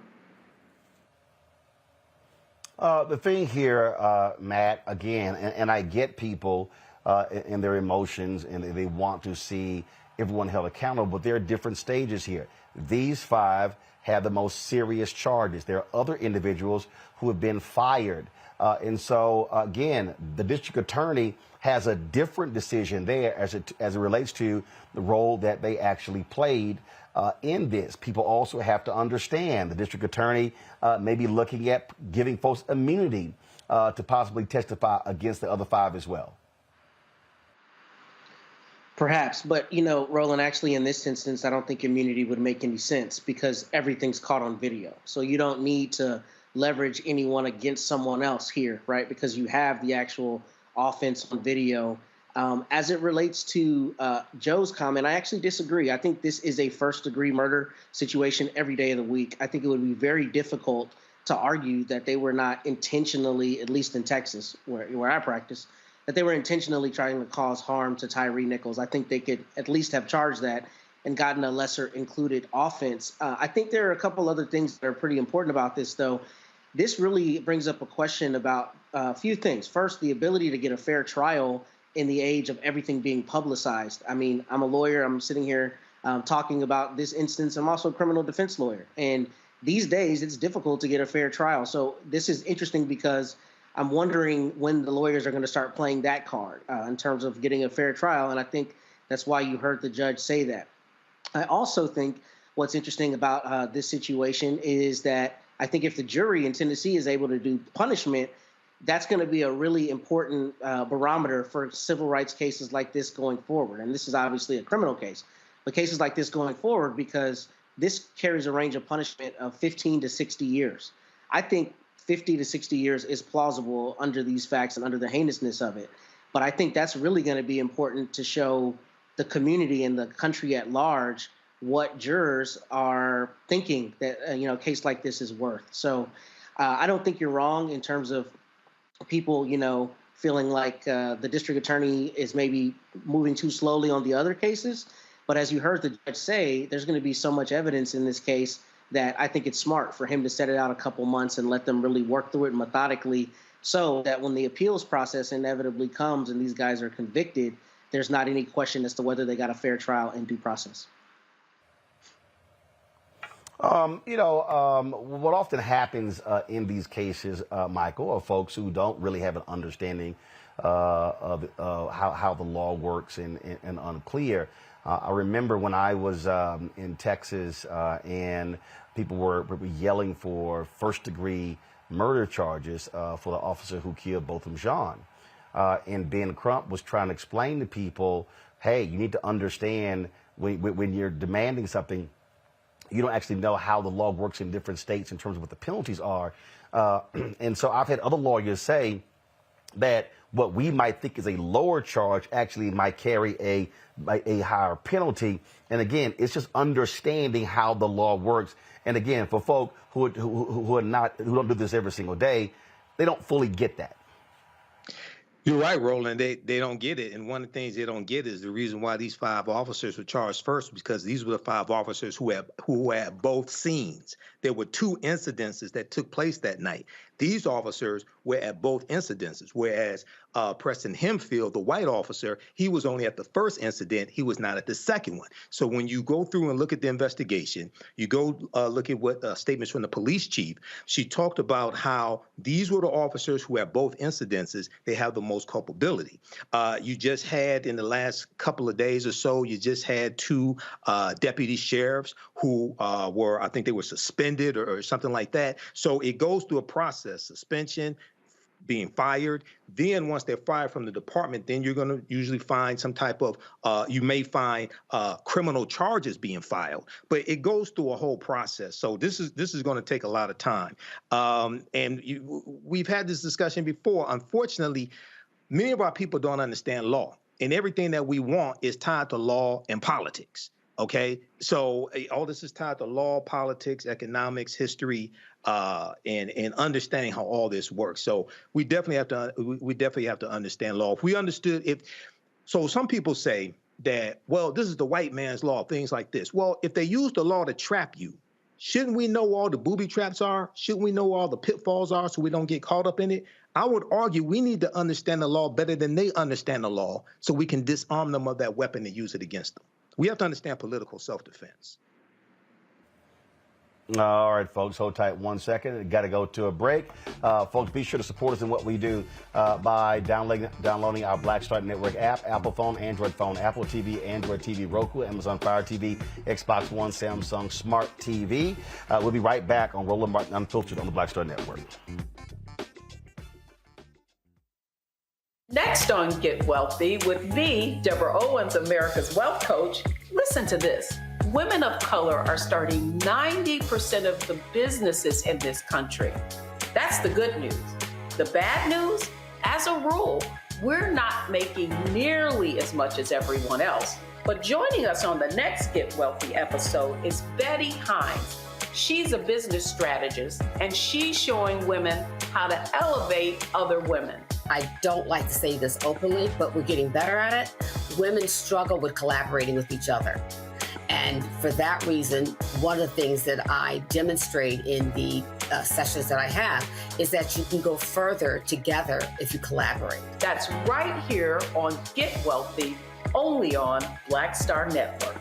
Speaker 1: The thing here, Matt, again, and I get people and their emotions, and they want to see everyone held accountable, but there are different stages here. These 5 have the most serious charges. There are other individuals who have been fired. And so, again, the district attorney has a different decision there as it relates to the role that they actually played in this. People also have to understand the district attorney may be looking at giving folks immunity to possibly testify against the other 5 as well.
Speaker 21: Perhaps, but Roland, actually in this instance, I don't think immunity would make any sense because everything's caught on video. So you don't need to leverage anyone against someone else here, right? Because you have the actual offense on video. As it relates to Joe's comment, I actually disagree. I think this is a first-degree murder situation every day of the week. I think it would be very difficult to argue that they were not intentionally, at least in Texas, where I practice, that they were intentionally trying to cause harm to Tyre Nichols. I think they could at least have charged that and gotten a lesser included offense. I think there are a couple other things that are pretty important about this, though. This really brings up a question about a few things. First, the ability to get a fair trial in the age of everything being publicized. I mean, I'm a lawyer. I'm sitting here talking about this instance. I'm also a criminal defense lawyer. And these days, it's difficult to get a fair trial. So this is interesting because I'm wondering when the lawyers are going to start playing that card in terms of getting a fair trial. And I think that's why you heard the judge say that. I also think what's interesting about this situation is that I think if the jury in Tennessee is able to do punishment, that's going to be a really important barometer for civil rights cases like this going forward. And this is obviously a criminal case, but cases like this going forward, because this carries a range of punishment of 15 to 60 years. I think 50 to 60 years is plausible under these facts and under the heinousness of it. But I think that's really going to be important to show the community and the country at large what jurors are thinking that a case like this is worth. So I don't think you're wrong in terms of people, feeling like the district attorney is maybe moving too slowly on the other cases. But as you heard the judge say, there's going to be so much evidence in this case that I think it's smart for him to set it out a couple months and let them really work through it methodically, so that when the appeals process inevitably comes and these guys are convicted, there's not any question as to whether they got a fair trial and due process.
Speaker 1: What often happens in these cases, Michael, are folks who don't really have an understanding of how the law works and unclear. I remember when I was in Texas and people were yelling for first-degree murder charges for the officer who killed Botham Jean. And Ben Crump was trying to explain to people, hey, you need to understand when you're demanding something, you don't actually know how the law works in different states in terms of what the penalties are. And so I've had other lawyers say that what we might think is a lower charge actually might carry a higher penalty. And again, it's just understanding how the law works. And again, for folk who don't do this every single day, they don't fully get that.
Speaker 18: You're right, Roland. They don't get it. And one of the things they don't get is the reason why these 5 officers were charged first, because these were the 5 officers who had both scenes. There were 2 incidences that took place that night. These officers were at both incidences, whereas Preston Hempfield, the white officer, he was only at the first incident. He was not at the second one. So when you go through and look at the investigation, you go look at what statements from the police chief, she talked about how these were the officers who had both incidences. They have the most culpability. You just had, in the last couple of days or so, you just had 2 deputy sheriffs who were, I think they were suspended or something like that. So it goes through a process, suspension, being fired. Then once they're fired from the department, then you're going to usually find some type of, you may find criminal charges being filed. But it goes through a whole process. So this is going to take a lot of time. And we've had this discussion before. Unfortunately, many of our people don't understand law. And everything that we want is tied to law and politics. Okay, so all this is tied to law, politics, economics, history, and understanding how all this works. So we definitely have to understand law. If we understood, so some people say that, well, this is the white man's law, things like this. Well, if they use the law to trap you, shouldn't we know all the booby traps are? Shouldn't we know all the pitfalls are so we don't get caught up in it? I would argue we need to understand the law better than they understand the law so we can disarm them of that weapon and use it against them. We have to understand political self-defense.
Speaker 1: All right, folks, hold tight 1 second. Got to go to a break. Folks, be sure to support us in what we do by downloading our Black Star Network app, Apple phone, Android phone, Apple TV, Android TV, Roku, Amazon Fire TV, Xbox One, Samsung Smart TV. We'll be right back on Roland Martin Unfiltered on the Black Star Network.
Speaker 5: Next on Get Wealthy with me, Deborah Owens, America's Wealth Coach. Listen to this. Women of color are starting 90% of the businesses in this country. That's the good news. The bad news, as a rule, we're not making nearly as much as everyone else. But joining us on the next Get Wealthy episode is Betty Hines. She's a business strategist, and she's showing women how to elevate other women.
Speaker 6: I don't like to say this openly, but we're getting better at it. Women struggle with collaborating with each other. And for that reason, one of the things that I demonstrate in the sessions that I have is that you can go further together if you collaborate.
Speaker 5: That's right here on Get Wealthy, only on Black Star Network.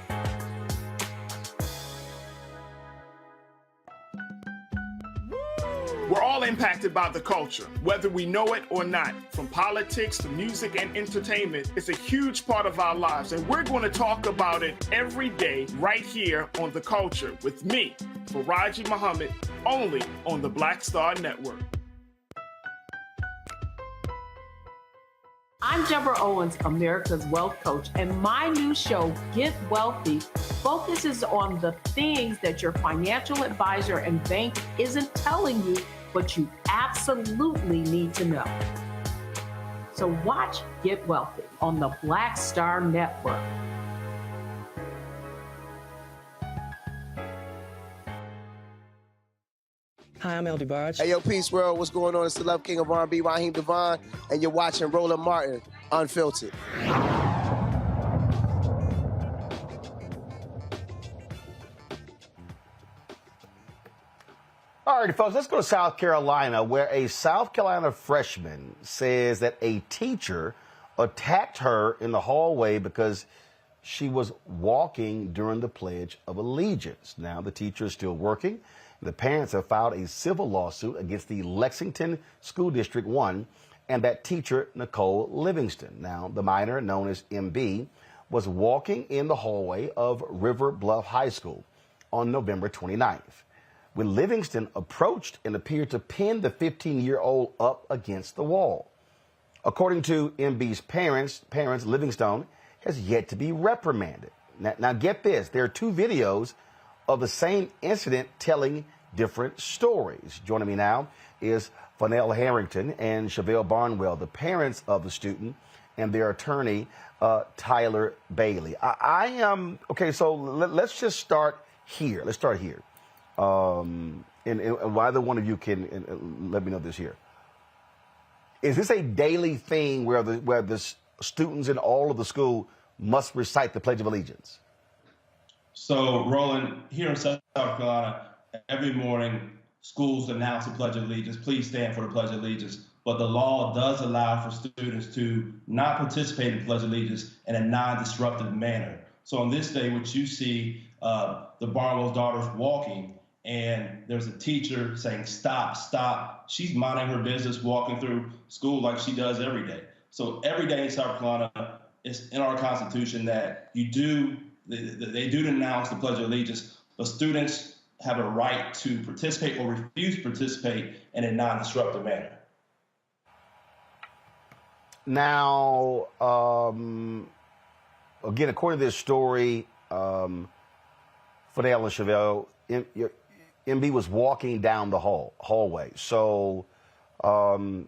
Speaker 7: We're all impacted by the culture, whether we know it or not. From politics to music and entertainment, it's a huge part of our lives, and we're going to talk about it every day right here on The Culture with me, Faraji Muhammad, only on the Black Star Network.
Speaker 5: I'm Deborah Owens, America's Wealth Coach, and my new show, Get Wealthy, focuses on the things that your financial advisor and bank isn't telling you what you absolutely need to know. So watch Get Wealthy on the Black Star Network.
Speaker 9: Hi, I'm El DeBarge.
Speaker 10: Hey, yo, Peace World. What's going on? It's the Love King of R&B, Raheem Devon, and you're watching Roland Martin Unfiltered.
Speaker 1: All righty, folks, let's go to South Carolina, where a South Carolina freshman says that a teacher attacked her in the hallway because she was walking during the Pledge of Allegiance. Now, the teacher is still working. The parents have filed a civil lawsuit against the Lexington School District 1 and that teacher, Nicole Livingston. Now, the minor, known as MB, was walking in the hallway of River Bluff High School on November 29th when Livingston approached and appeared to pin the 15-year-old up against the wall. According to MB's parents, Livingston has yet to be reprimanded. Now get this, there are two videos of the same incident telling different stories. Joining me now is Fennell Harrington and Chevelle Barnwell, the parents of the student, and their attorney, Tyler Bailey. I am, okay, so let's just start here. Let's start here. And either one of you can let me know this here. Is this a daily thing where the students in all of the school must recite the Pledge of Allegiance?
Speaker 11: So, Roland, here in South Carolina, every morning schools announce the Pledge of Allegiance. Please stand for the Pledge of Allegiance. But the law does allow for students to not participate in the Pledge of Allegiance in a non-disruptive manner. So on this day, what you see, the Barnwell's daughter's walking, and there's a teacher saying, stop, stop. She's minding her business, walking through school like she does every day. So every day in South Carolina, it's in our Constitution that they do announce the Pledge of Allegiance, but students have a right to participate or refuse to participate in a non-disruptive manner.
Speaker 1: Now, again, according to this story, Fennell and Chevelle, MB was walking down the hallway. So when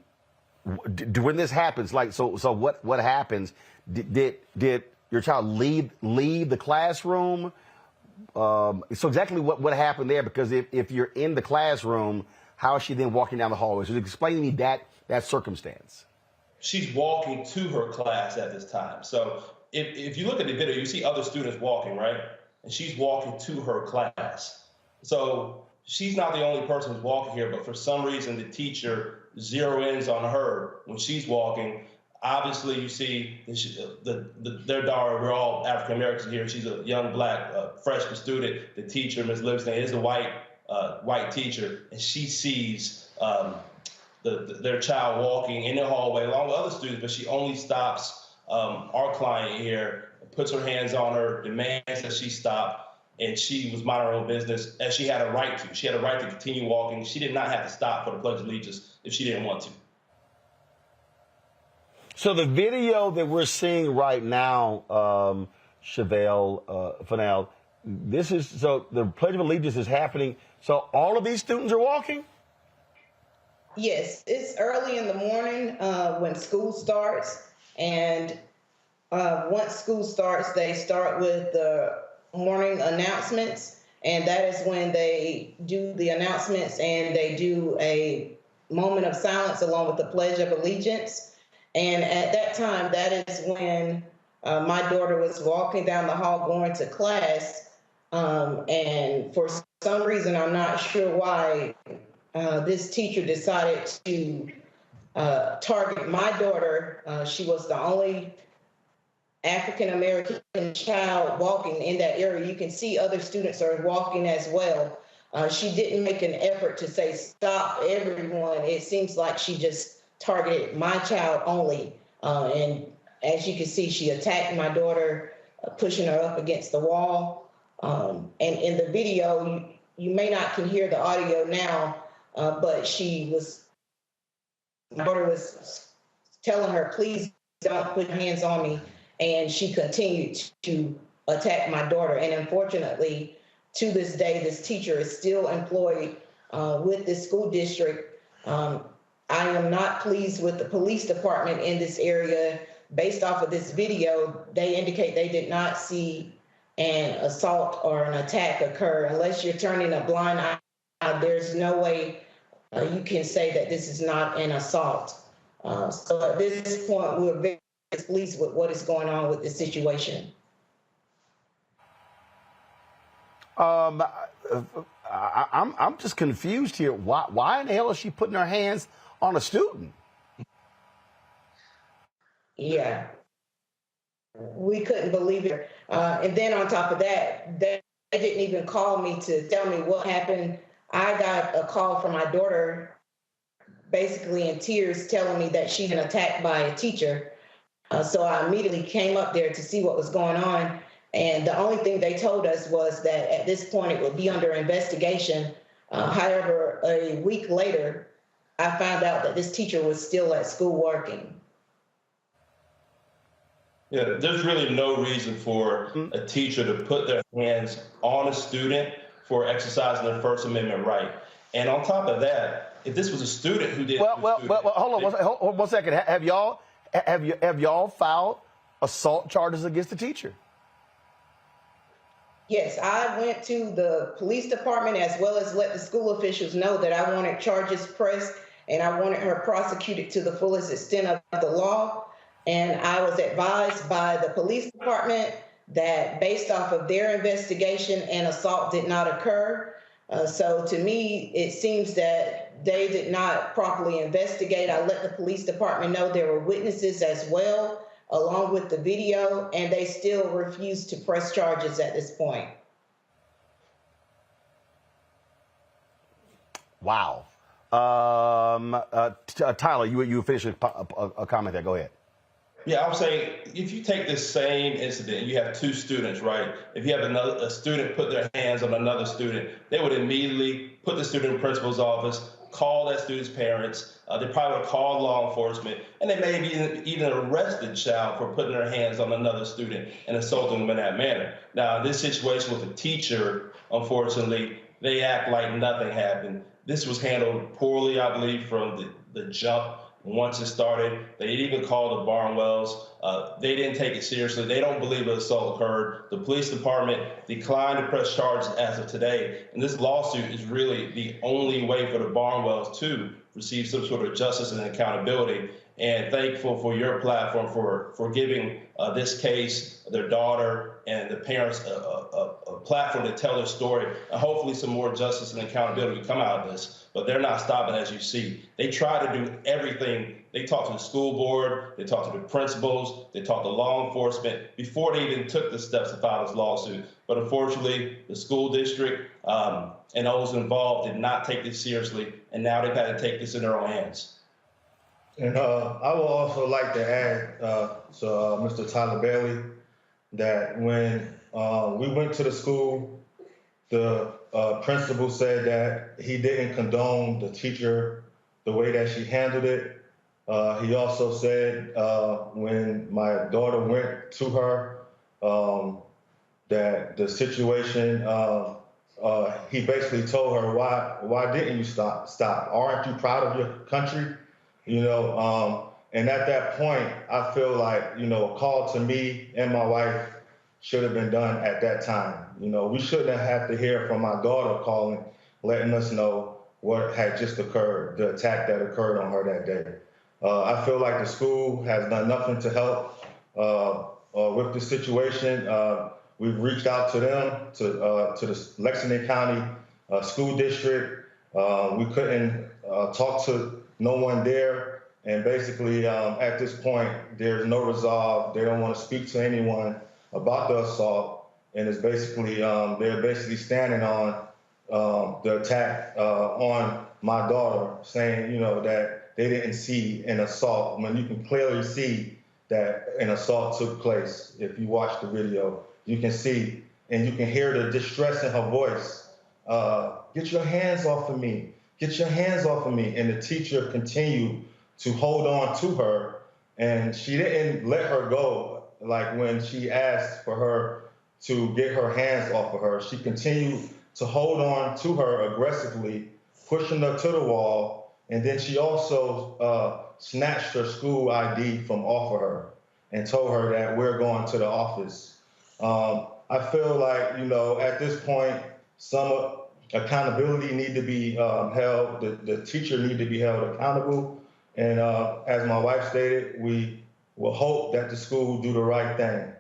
Speaker 1: this happens, so what happens? Did your child leave the classroom? So exactly what happened there? Because if you're in the classroom, how is she then walking down the hallway? So explain to me that circumstance.
Speaker 11: She's walking to her class at this time. So if you look at the video, you see other students walking, right? And she's walking to her class. So she's not the only person who's walking here, but for some reason the teacher zero-ins on her when she's walking. Obviously, you see their daughter, we're all African-Americans here. She's a young black freshman student. The teacher, Ms. Livingston, is a white teacher, and she sees their child walking in the hallway along with other students, but she only stops our client here, puts her hands on her, demands that she stop, and she was minding her own business as she had a right to. She had a right to continue walking. She did not have to stop for the Pledge of Allegiance if she didn't want to.
Speaker 1: So the video that we're seeing right now, Chevelle, Fennell, so the Pledge of Allegiance is happening. So all of these students are walking?
Speaker 8: Yes, it's early in the morning when school starts, and once school starts, they start with the morning announcements, and that is when they do the announcements and they do a moment of silence along with the Pledge of Allegiance. And at that time, that is when my daughter was walking down the hall going to class, and for some reason, I'm not sure why, this teacher decided to target my daughter. She was the only African-American child walking in that area. You can see other students are walking as well. She didn't make an effort to say, stop everyone. It seems like she just targeted my child only. And as you can see, she attacked my daughter, pushing her up against the wall. And in the video, you may not can hear the audio now, but my daughter was telling her, please don't put your hands on me. And she continued to attack my daughter. And unfortunately, to this day, this teacher is still employed with this school district. I am not pleased with the police department in this area. Based off of this video, they indicate they did not see an assault or an attack occur. Unless you're turning a blind eye, there's no way you can say that this is not an assault. So at this point, we're very pleased with what is going on with this situation.
Speaker 1: I'm just confused here. Why in the hell is she putting her hands on a student?
Speaker 8: Yeah, we couldn't believe it. And then on top of that, they didn't even call me to tell me what happened. I got a call from my daughter, basically in tears, telling me that she's been attacked by a teacher. So I immediately came up there to see what was going on. And the only thing they told us was that at this point it would be under investigation. However, a week later, I found out that this teacher was still at school working.
Speaker 11: Yeah, there's really no reason for a teacher to put their hands on a student for exercising their First Amendment right. And on top of that, if this was a student who did,
Speaker 1: hold on one second. Have y'all filed assault charges against the teacher?
Speaker 8: Yes, I went to the police department as well as let the school officials know that I wanted charges pressed and I wanted her prosecuted to the fullest extent of the law. And I was advised by the police department that based off of their investigation, an assault did not occur. So to me, it seems that they did not properly investigate. I let the police department know there were witnesses as well, along with the video, and they still refuse to press charges at this point.
Speaker 1: Wow. Tyler, you finish a comment there. Go ahead.
Speaker 11: Yeah, I would say if you take this same incident, you have two students, right? If you have a student put their hands on another student, they would immediately put the student in the principal's office, call that student's parents. They probably would call law enforcement, and they may even arrest the child for putting their hands on another student and assaulting them in that manner. Now, in this situation with a teacher, unfortunately, they act like nothing happened. This was handled poorly, I believe, from the jump. Once it started, they even called the Barnwells. They didn't take it seriously. They don't believe an assault occurred. The police department declined to press charges as of today. And this lawsuit is really the only way for the Barnwells to receive some sort of justice and accountability. And thankful for your platform for giving this case, their daughter, and the parents a platform to tell their story. And hopefully some more justice and accountability will come out of this. But they're not stopping, as you see. They try to do everything. They talk to the school board, they talk to the principals, they talk to law enforcement before they even took the steps to file this lawsuit. But unfortunately, the school district and those involved did not take this seriously, and now they've had to take this in their own hands.
Speaker 3: And I would also like to add to Mr. Tyler Bailey that when we went to the school, the principal said that he didn't condone the teacher the way that she handled it. He also said when my daughter went to her that the situation, he basically told her, why didn't you stop? Aren't you proud of your country? You know, and at that point, I feel like, you know, a call to me and my wife should have been done at that time. You know, we shouldn't have to hear from my daughter calling, letting us know what had just occurred, the attack that occurred on her that day. I feel like the school has done nothing to help with the situation. We've reached out to them, to the Lexington County School District. We couldn't talk to no one there. And basically, at this point, there's no resolve. They don't want to speak to anyone about the assault. And it's basically, they're basically standing on the attack on my daughter, saying, you know, that they didn't see an assault when you can clearly see that an assault took place. If you watch the video, you can see and you can hear the distress in her voice. Get your hands off of me. Get your hands off of me. And the teacher continued to hold on to her, and she didn't let her go. Like when she asked for her to get her hands off of her, she continued to hold on to her aggressively, pushing her to the wall And then she also snatched her school ID from off of her and told her that we're going to the office. I feel like, at this point, some accountability need to be held. The teacher need to be held accountable. And as my wife stated, we will hope that the school will do the right thing.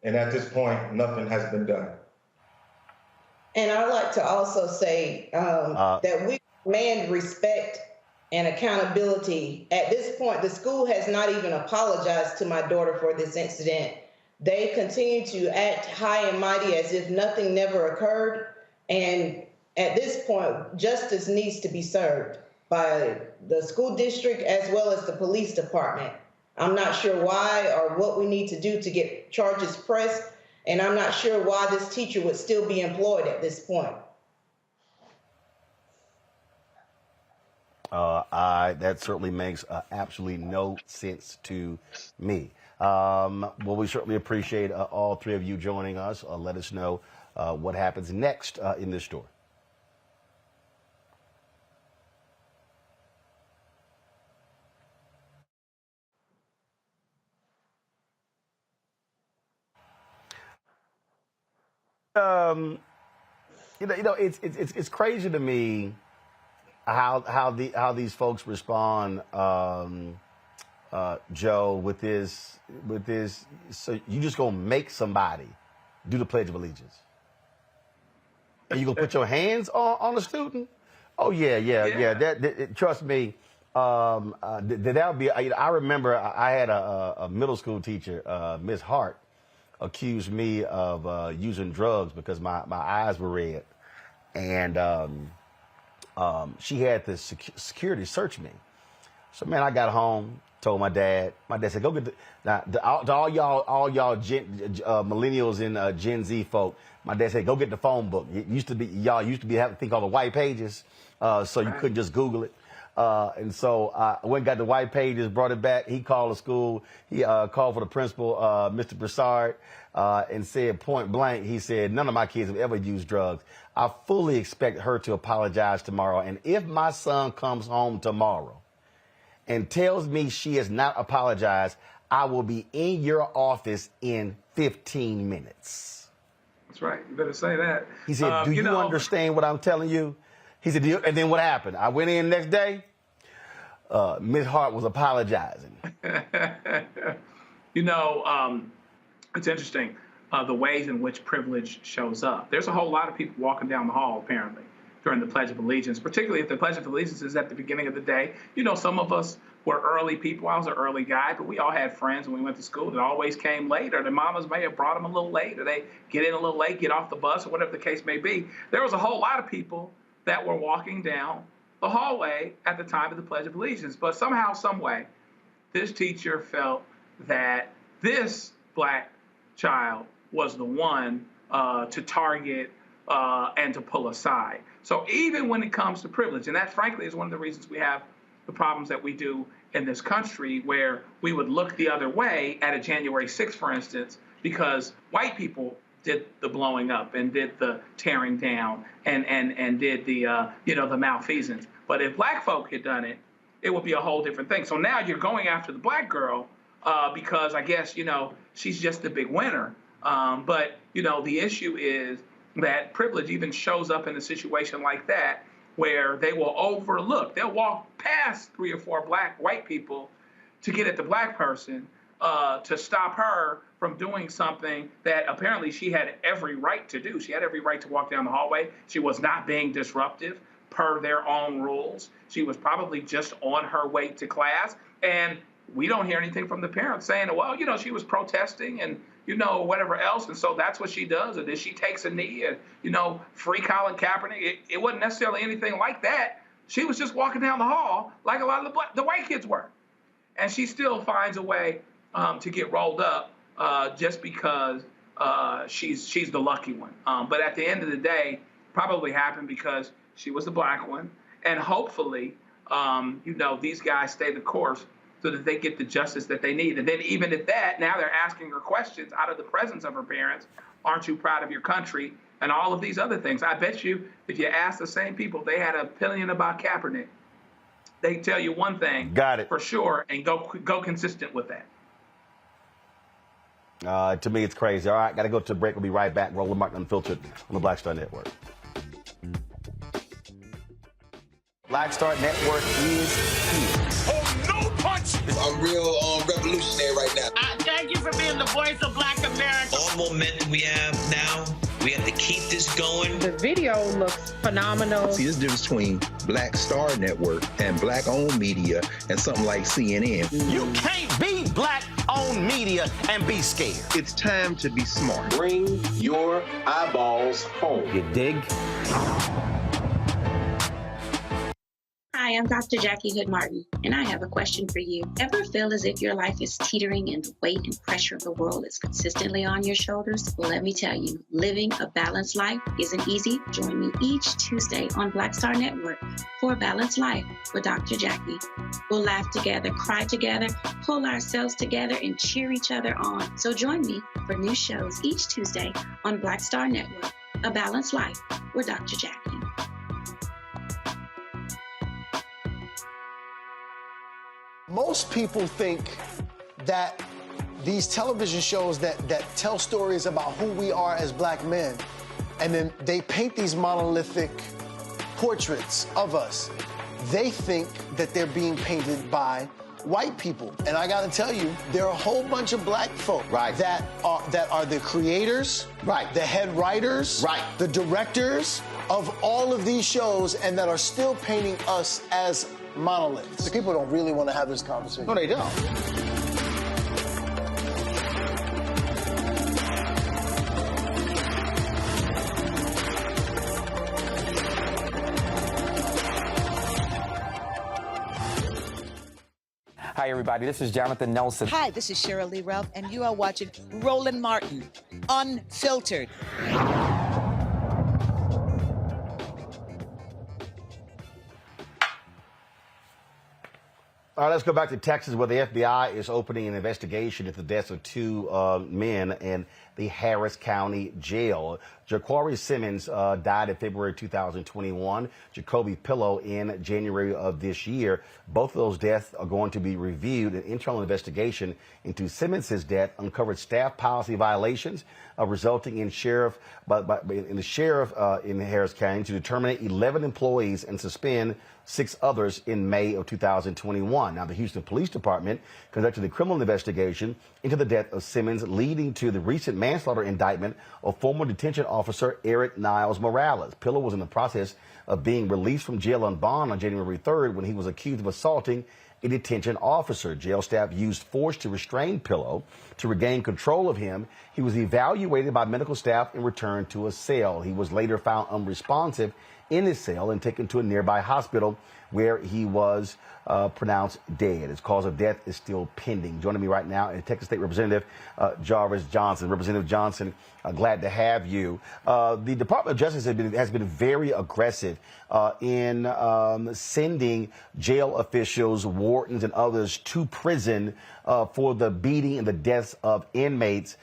Speaker 3: And at this point, nothing has been done.
Speaker 8: And I'd like to also say that we demand respect and accountability. At this point, the school has not even apologized to my daughter for this incident. They continue to act high and mighty as if nothing never occurred. And at this point, justice needs to be served by the school district as well as the police department. I'm not sure why or what we need to do to get charges pressed, and I'm not sure why this teacher would still be employed at this point.
Speaker 1: That certainly makes absolutely no sense to me. Well, we certainly appreciate all three of you joining us. Let us know what happens next in this story. It's crazy to me how these folks respond, Joe, with this. So you just gonna make somebody do the Pledge of Allegiance? Are you gonna put your hands on a student? Oh yeah. Trust me. That would be. I remember I had a middle school teacher, Miss Hart, accused me of using drugs because my eyes were red, and she had to security search me. So man, I got home, told my dad. My dad said, "Go get all y'all millennials and Gen Z folk." My dad said, "Go get the phone book. Y'all used to be having a thing called the white pages, so you couldn't just Google it." And so I went and got the white pages, brought it back. He called the school. He called for the principal, Mr. Broussard, and said point blank, he said, "None of my kids have ever used drugs. I fully expect her to apologize tomorrow. And if my son comes home tomorrow and tells me she has not apologized, I will be in your office in 15 minutes.
Speaker 15: That's right. You better say that.
Speaker 1: He said, do you understand what I'm telling you? He said, and then what happened? I went in next day. Ms. Hart was apologizing.
Speaker 15: It's interesting the ways in which privilege shows up. There's a whole lot of people walking down the hall, apparently, during the Pledge of Allegiance, particularly if the Pledge of Allegiance is at the beginning of the day. Some of us were early people. I was an early guy, but we all had friends when we went to school that always came late, or their mamas may have brought them a little late, or they get in a little late, get off the bus, or whatever the case may be. There was a whole lot of people that were walking down the hallway at the time of the Pledge of Allegiance. But somehow, some way, this teacher felt that this black child was the one to target and to pull aside. So even when it comes to privilege, and that frankly is one of the reasons we have the problems that we do in this country, where we would look the other way at a January 6th, for instance, because white people did the blowing up and did the tearing down and did the the malfeasance. But if black folk had done it, it would be a whole different thing. So now you're going after the black girl because I guess she's just the big winner. But the issue is that privilege even shows up in a situation like that, where they will overlook. They'll walk past 3 or 4 white people to get at the black person to stop her from doing something that apparently she had every right to do. She had every right to walk down the hallway. She was not being disruptive per their own rules. She was probably just on her way to class. And we don't hear anything from the parents saying, well, she was protesting and, whatever else. And so that's what she does. And then she takes a knee and, free Colin Kaepernick. It wasn't necessarily anything like that. She was just walking down the hall like a lot of the white kids were. And she still finds a way to get rolled up just because she's the lucky one. But at the end of the day, probably happened because she was the black one. And hopefully, these guys stay the course so that they get the justice that they need. And then even at that, now they're asking her questions out of the presence of her parents. Aren't you proud of your country? And all of these other things. I bet you if you ask the same people, they had an opinion about Kaepernick, they tell you one thing for sure, and go consistent with that.
Speaker 1: To me, it's crazy. All right, got to go to a break. We'll be right back. Roland Martin Unfiltered on the Black Star Network. Black Star Network is here.
Speaker 4: Oh, no punch! I'm real revolutionary right now.
Speaker 12: Thank you for being the voice of Black America.
Speaker 4: All momentum we have now, we have to keep this going.
Speaker 13: The video looks phenomenal.
Speaker 14: See, there's a difference between Black Star Network and Black-owned media and something like CNN.
Speaker 1: You can't be Black-owned media and be scared.
Speaker 14: It's time to be smart.
Speaker 16: Bring your eyeballs home.
Speaker 1: You dig?
Speaker 19: Hi, I'm Dr. Jackie Hood Martin, and I have a question for you. Ever feel as if your life is teetering and the weight and pressure of the world is consistently on your shoulders? Well, let me tell you, living a balanced life isn't easy. Join me each Tuesday on Black Star Network for A Balanced Life with Dr. Jackie. We'll laugh together, cry together, pull ourselves together, and cheer each other on. So join me for new shows each Tuesday on Black Star Network, A Balanced Life with Dr. Jackie.
Speaker 20: Most people think that these television shows that tell stories about who we are as black men, and then they paint these monolithic portraits of us. They think that they're being painted by white people. And I gotta tell you, there are a whole bunch of black folk that are the creators, the head writers, the directors of all of these shows, and that are still painting us as monoliths. The people don't really want to have this conversation.
Speaker 1: No, they don't.
Speaker 22: Hi, everybody. This is Jonathan Nelson.
Speaker 23: Hi, this is Cheryl Lee Ralph, and you are watching Roland Martin, Unfiltered.
Speaker 1: All right, let's go back to Texas, where the FBI is opening an investigation into the deaths of two men in the Harris County Jail. Jaquari Simmons died in February 2021. Jacoby Pillow in January of this year. Both of those deaths are going to be reviewed. An internal investigation into Simmons' death uncovered staff policy violations, resulting in the sheriff in Harris County to terminate 11 employees and suspend 6 others in May of 2021. Now, the Houston Police Department conducted a criminal investigation into the death of Simmons, leading to the recent manslaughter indictment of former detention officer Eric Niles Morales. Pillow was in the process of being released from jail on bond on January 3rd when he was accused of assaulting a detention officer. Jail staff used force to restrain Pillow to regain control of him. He was evaluated by medical staff and returned to a cell. He was later found unresponsive in his cell and taken to a nearby hospital where he was pronounced dead. His cause of death is still pending. Joining me right now is Texas State Representative Jarvis Johnson. Representative Johnson, glad to have you. The Department of Justice has been very aggressive in sending jail officials, wardens, and others to prison for the beating and the deaths of inmates.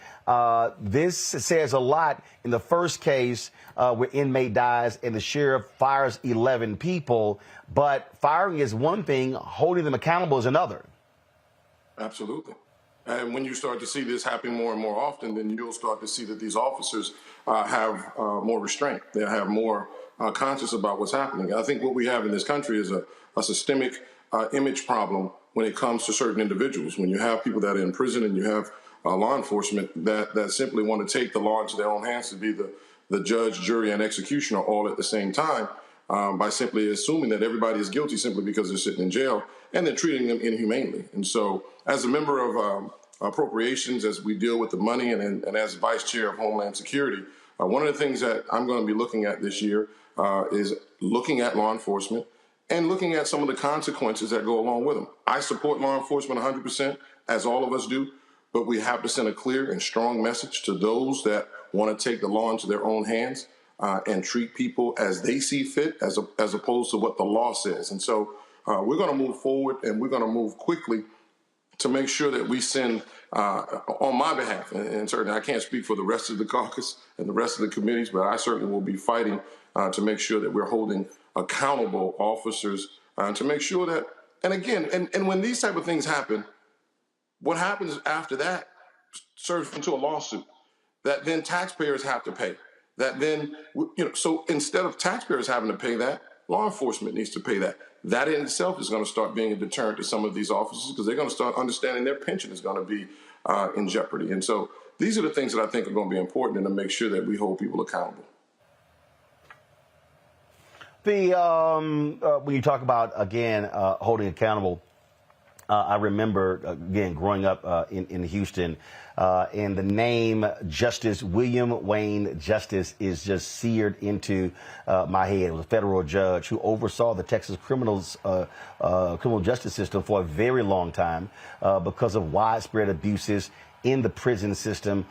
Speaker 1: This says a lot in the first case where inmate dies and the sheriff fires 11 people, but firing is one thing, holding them accountable is another.
Speaker 30: Absolutely. And when you start to see this happening more and more often, then you'll start to see that these officers have more restraint. They'll have more conscious about what's happening. I think what we have in this country is a systemic image problem when it comes to certain individuals. When you have people that are in prison and you have law enforcement that simply want to take the law into their own hands to be the judge, jury, and executioner all at the same time by simply assuming that everybody is guilty simply because they're sitting in jail and then treating them inhumanely. And so as a member of appropriations, as we deal with the money and as vice chair of Homeland Security, one of the things that I'm going to be looking at this year is looking at law enforcement and looking at some of the consequences that go along with them. I support law enforcement 100%, as all of us do, but we have to send a clear and strong message to those that want to take the law into their own hands and treat people as they see fit, as opposed to what the law says. And so we're going to move forward, and we're going to move quickly to make sure that we send, on my behalf, and certainly I can't speak for the rest of the caucus and the rest of the committees, but I certainly will be fighting to make sure that we're holding accountable officers to make sure that, and again, and when these type of things happen, what happens after that serves into a lawsuit that then taxpayers have to pay. That then, so instead of taxpayers having to pay that, law enforcement needs to pay that. That in itself is going to start being a deterrent to some of these officers because they're going to start understanding their pension is going to be in jeopardy. And so these are the things that I think are going to be important and to make sure that we hold people accountable.
Speaker 1: When you talk about, again, holding accountable, I remember, again, growing up in Houston, and the name Justice William Wayne Justice is just seared into my head. It was a federal judge who oversaw the Texas criminal justice system for a very long time because of widespread abuses in the prison system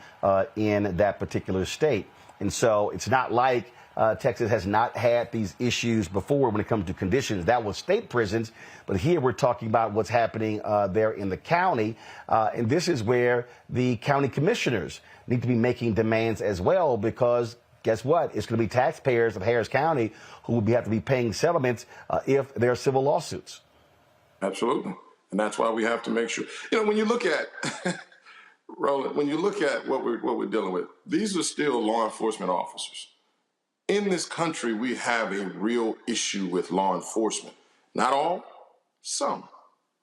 Speaker 1: in that particular state. And so it's not like Texas has not had these issues before when it comes to conditions. That was state prisons. But here we're talking about what's happening there in the county. And this is where the county commissioners need to be making demands as well, because guess what? It's going to be taxpayers of Harris County who will have to be paying settlements if there are civil lawsuits.
Speaker 30: Absolutely. And that's why we have to make sure, when you look at, Roland, when you look at what we're dealing with, these are still law enforcement officers. In this country, we have a real issue with law enforcement. Not all, some.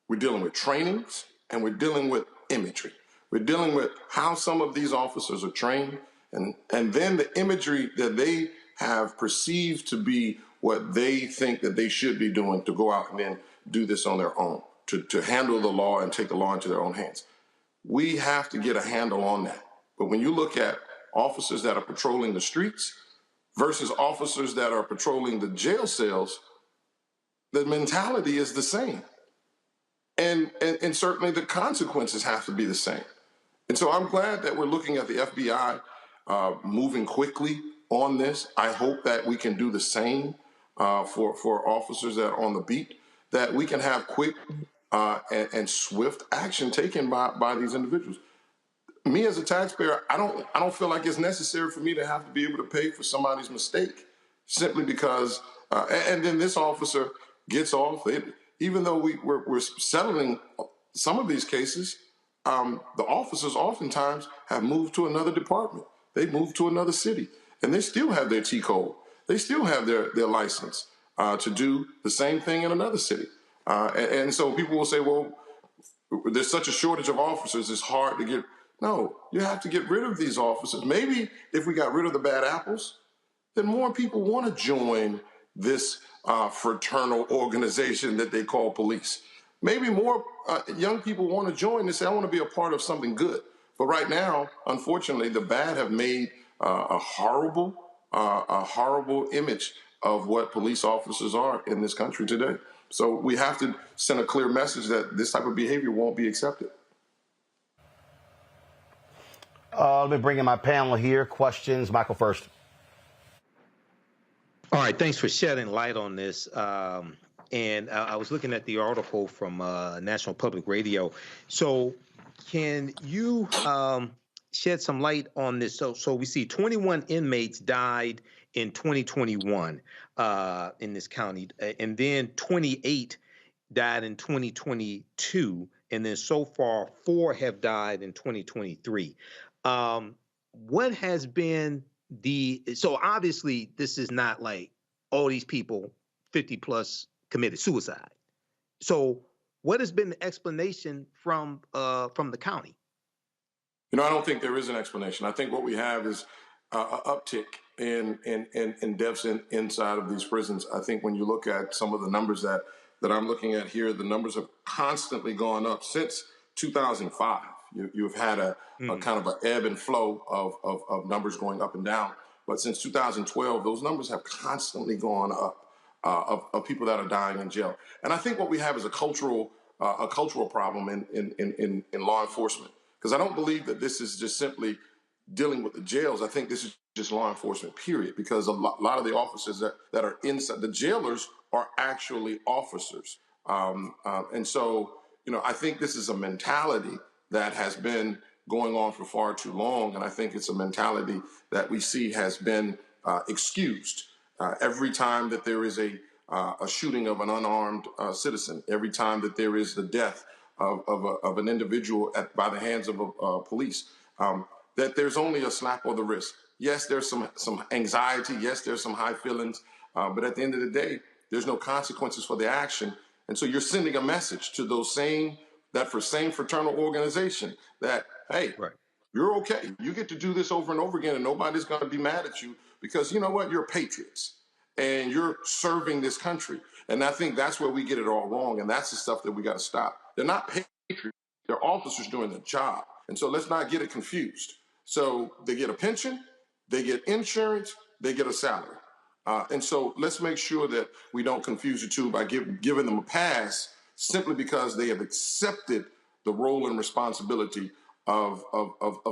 Speaker 30: We're dealing with trainings and we're dealing with imagery. We're dealing with how some of these officers are trained and then the imagery that they have perceived to be what they think that they should be doing to go out and then do this on their own, to handle the law and take the law into their own hands. We have to get a handle on that. But when you look at officers that are patrolling the streets versus officers that are patrolling the jail cells, the mentality is the same. And certainly the consequences have to be the same. And so I'm glad that we're looking at the FBI moving quickly on this. I hope that we can do the same for officers that are on the beat, that we can have quick and swift action taken by these individuals. Me as a taxpayer, I don't feel like it's necessary for me to have to be able to pay for somebody's mistake simply because, and then this officer gets off. Even though we're settling some of these cases, the officers oftentimes have moved to another department. They moved to another city, and they still have their T code. They still have their license to do the same thing in another city. And so people will say, well, there's such a shortage of officers, it's hard to get. No, you have to get rid of these officers. Maybe if we got rid of the bad apples, then more people want to join this fraternal organization that they call police. Maybe more young people want to join and say, I want to be a part of something good. But right now, unfortunately, the bad have made a horrible image of what police officers are in this country today. So we have to send a clear message that this type of behavior won't be accepted.
Speaker 1: Let me bring in my panel here. Questions. Michael first.
Speaker 2: All right. Thanks for shedding light on this. And I was looking at the article from National Public Radio. So can you shed some light on this? So we see 21 inmates died in 2021 in this county, and then 28 died in 2022. And then so far, 4 have died in 2023. What has been so obviously this is not like all these people 50 plus committed suicide. So what has been the explanation from the county?
Speaker 30: I don't think there is an explanation. I think what we have is an uptick in deaths inside of these prisons. I think when you look at some of the numbers that I'm looking at here, the numbers have constantly gone up since 2005. You've had a kind of an ebb and flow of numbers going up and down. But since 2012, those numbers have constantly gone up of people that are dying in jail. And I think what we have is a cultural problem in law enforcement. Because I don't believe that this is just simply dealing with the jails. I think this is just law enforcement, period. Because a lot of the officers that are inside, the jailers are actually officers. And so, I think this is a mentality that has been going on for far too long. And I think it's a mentality that we see has been excused. Every time that there is a a shooting of an unarmed citizen, every time that there is the death of an individual by the hands of police, that there's only a slap on the wrist. Yes, there's some anxiety. Yes, there's some high feelings. But at the end of the day, there's no consequences for the action. And so you're sending a message to those same fraternal organization that, hey, you're okay. You get to do this over and over again, and nobody's going to be mad at you because you know what? You're patriots and you're serving this country. And I think that's where we get it all wrong. And that's the stuff that we got to stop. They're not patriots. They're officers doing the job. And so let's not get it confused. So they get a pension, they get insurance, they get a salary. And so let's make sure that we don't confuse the two by giving them a pass simply because they have accepted the role and responsibility of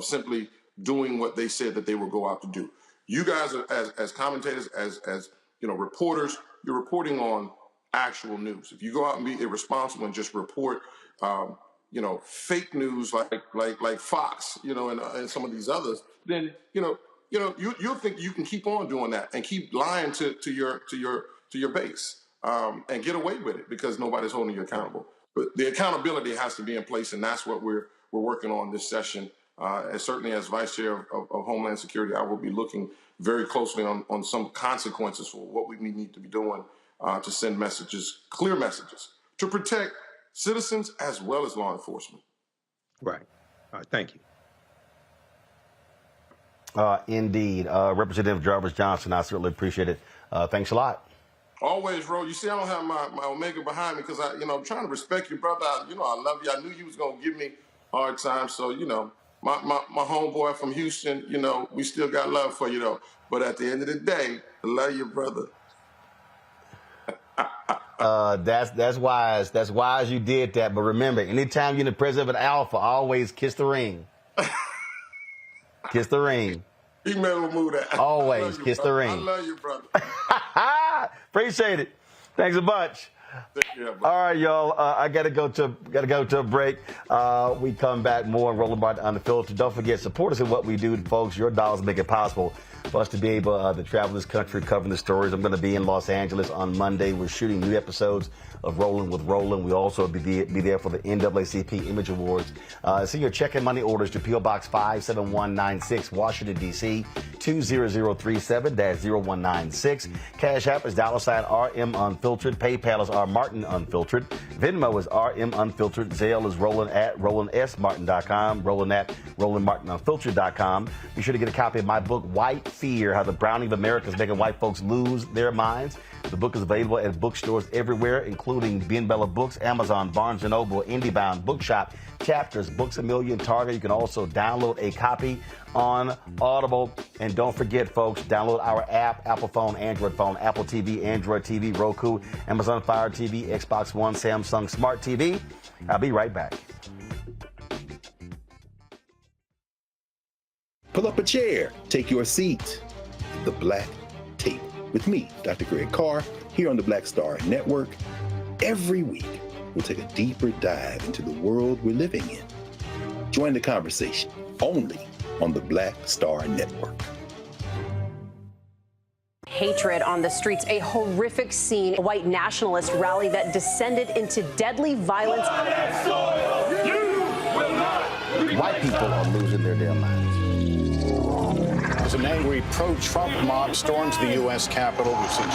Speaker 30: simply doing what they said that they would go out to do. You guys are, as commentators, as reporters, you're reporting on actual news. If you go out and be irresponsible and just report, fake news like Fox, and some of these others, then you'll think you can keep on doing that and keep lying to your base and get away with it because nobody's holding you accountable. But the accountability has to be in place, and that's what we're working on this session. And certainly, as Vice Chair of Homeland Security, I will be looking very closely on some consequences for what we need to be doing to send messages, clear messages, to protect citizens as well as law enforcement.
Speaker 2: Right. All right. Thank you.
Speaker 1: Indeed. Representative Jarvis Johnson, I certainly appreciate it. Thanks a lot.
Speaker 30: Always, Ro. You see, I don't have my Omega behind me because I'm trying to respect you, brother. I love you. I knew you was going to give me a hard time. So, my homeboy from Houston, we still got love for you, though. But at the end of the day, I love you, brother.
Speaker 1: That's wise. That's wise you did that. But remember, anytime you're the president of an alpha, always kiss the ring. Kiss the ring.
Speaker 30: You may remove that.
Speaker 1: Always kiss the ring.
Speaker 30: I love you, brother.
Speaker 1: Appreciate it. Thanks a bunch. All right, y'all. I gotta go to a break. We come back more on Roland Martin Unfiltered. Don't forget, support us in what we do, folks. Your dollars make it possible for us to be able to travel this country, covering the stories. I'm going to be in Los Angeles on Monday. We're shooting new episodes of Rolling with Roland. We also be there for the NAACP Image Awards. Send your check and money orders to P.O. Box 57196, Washington, D.C. 20037-0196. Cash App is $RM Unfiltered. PayPal is R Martin Unfiltered. Venmo is RM Unfiltered. Zelle is Roland at RolandSMartin.com. Roland at RolandMartinUnfiltered.com. Be sure to get a copy of my book, White Fear, How the Browning of America is Making White Folks Lose Their Minds. The book is available at bookstores everywhere, including Ben Bella Books, Amazon, Barnes & Noble, IndieBound, Bookshop, Chapters, Books A Million, Target. You can also download a copy on Audible. And don't forget, folks, download our app, Apple phone, Android phone, Apple TV, Android TV, Roku, Amazon Fire TV, Xbox One, Samsung Smart TV. I'll be right back.
Speaker 14: Pull up a chair, take your seat. The Black Tape with me, Dr. Greg Carr, here on the Black Star Network. Every week, we'll take a deeper dive into the world we're living in. Join the conversation only on the Black Star Network.
Speaker 6: Hatred on the streets, a horrific scene, a white nationalist rally that descended into deadly violence.
Speaker 1: White people are losing their damn minds.
Speaker 17: As an angry pro-Trump mob storms the U.S. Capitol, we've seen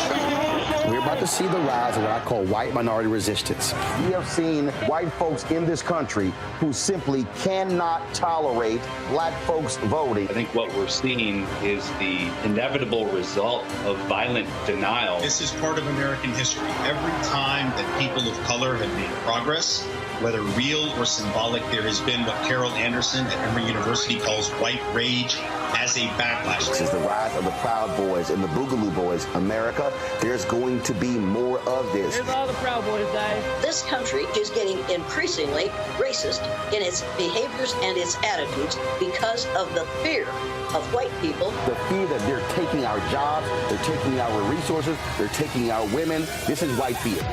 Speaker 1: We're about to see the rise of what I call white minority resistance. We have seen white folks in this country who simply cannot tolerate black folks voting.
Speaker 18: I think what we're seeing is the inevitable result of violent denial.
Speaker 21: This is part of American history. Every time that people of color have made progress, whether real or symbolic, there has been what Carol Anderson at Emory University calls white rage as a backlash.
Speaker 1: This is the rise of the Proud Boys and the Boogaloo Boys. America, there's going to be more of this.
Speaker 24: Here's all the Proud Boys, guys.
Speaker 25: This country is getting increasingly racist in its behaviors and its attitudes because of the fear of white people.
Speaker 1: The fear that they're taking our jobs, they're taking our resources, they're taking our women. This is white fear.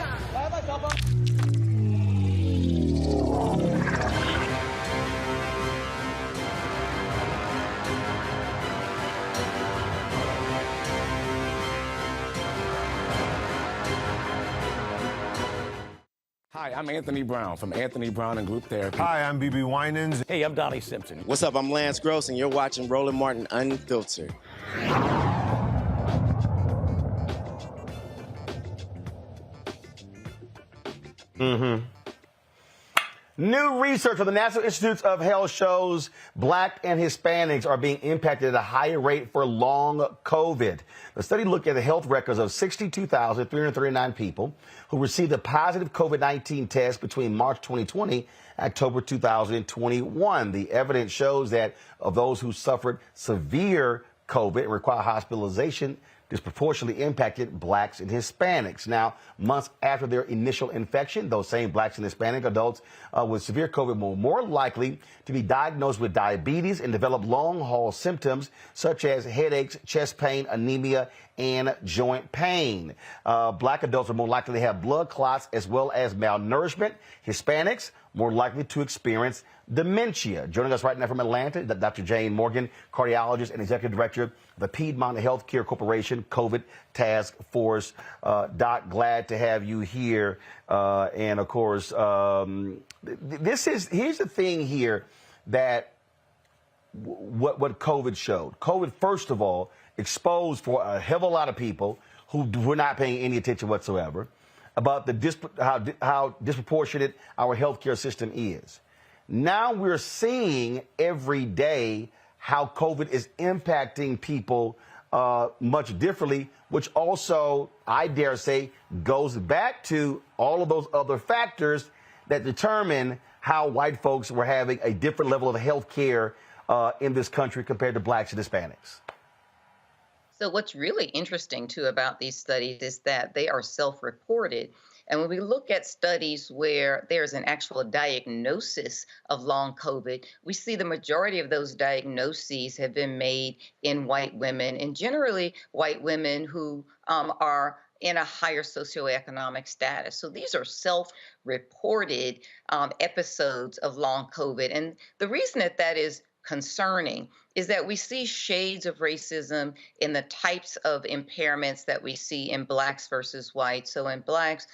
Speaker 5: Hi, I'm Anthony Brown from Anthony Brown and Group Therapy.
Speaker 7: Hi, I'm BB Winans.
Speaker 5: Hey, I'm Donnie Simpson.
Speaker 9: What's up? I'm Lance Gross, and you're watching Roland Martin Unfiltered.
Speaker 1: New research from the National Institutes of Health shows Black and Hispanics are being impacted at a higher rate for long COVID. The study looked at the health records of 62,339 people who received a positive COVID-19 test between March 2020 and October 2021. The evidence shows that of those who suffered severe COVID and require hospitalization, disproportionately impacted Blacks and Hispanics. Now, months after their initial infection, those same Blacks and Hispanic adults with severe COVID were more likely to be diagnosed with diabetes and develop long-haul symptoms such as headaches, chest pain, anemia, and joint pain. Black adults are more likely to have blood clots as well as malnourishment. Hispanics more likely to experience dementia. Joining us right now from Atlanta, Dr. Jane Morgan, cardiologist and executive director of the Piedmont Healthcare Corporation COVID Task Force. Doc, glad to have you here. And of course, here's the thing here that what COVID showed. COVID, first of all, exposed for a hell of a lot of people who were not paying any attention whatsoever about how disproportionate our healthcare system is. Now we're seeing every day how COVID is impacting people much differently, which also, I dare say, goes back to all of those other factors that determine how white folks were having a different level of health care in this country compared to Blacks and Hispanics.
Speaker 10: So what's really interesting, too, about these studies is that they are self-reported. And when we look at studies where there's an actual diagnosis of long COVID, we see the majority of those diagnoses have been made in white women, and generally white women who are in a higher socioeconomic status. So these are self-reported episodes of long COVID. And the reason that is concerning is that we see shades of racism in the types of impairments that we see in Blacks versus whites. So in Blacks,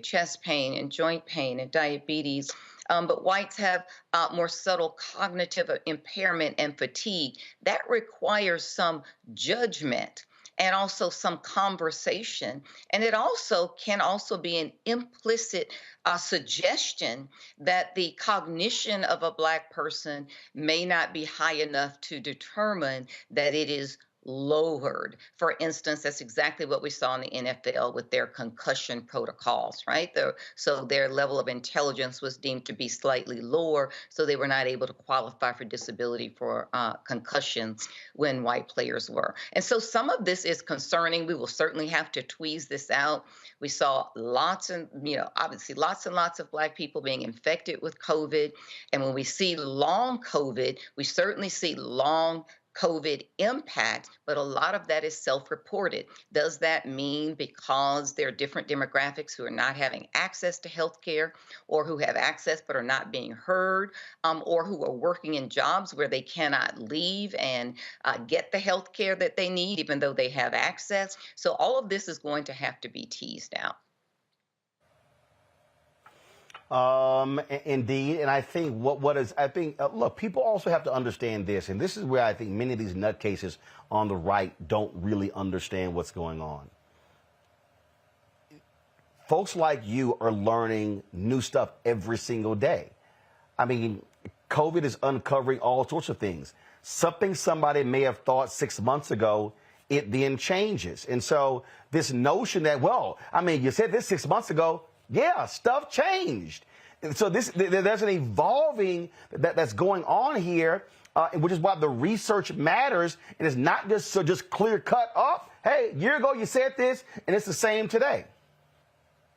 Speaker 10: chest pain and joint pain and diabetes, but whites have more subtle cognitive impairment and fatigue. That requires some judgment and also some conversation. And it also can also be an implicit suggestion that the cognition of a Black person may not be high enough to determine that it is lowered. For instance, that's exactly what we saw in the NFL with their concussion protocols, right? So their level of intelligence was deemed to be slightly lower, so they were not able to qualify for disability for concussions when white players were. And so some of this is concerning. We will certainly have to tweeze this out. We saw obviously lots and lots of Black people being infected with COVID. And when we see long COVID, we certainly see long COVID impact, but a lot of that is self-reported. Does that mean because there are different demographics who are not having access to health care, or who have access but are not being heard, or who are working in jobs where they cannot leave and get the health care that they need, even though they have access? So all of this is going to have to be teased out.
Speaker 1: Indeed. And I think look, people also have to understand this, and this is where I think many of these nutcases on the right don't really understand what's going on. Folks like you are learning new stuff every single day. I mean, COVID is uncovering all sorts of things. Something somebody may have thought 6 months ago, it then changes. And so this notion that, you said this 6 months ago, yeah, stuff changed. So there's an evolving that's going on here, which is why the research matters. And it's not just clear cut up. Hey, a year ago you said this, and it's the same today.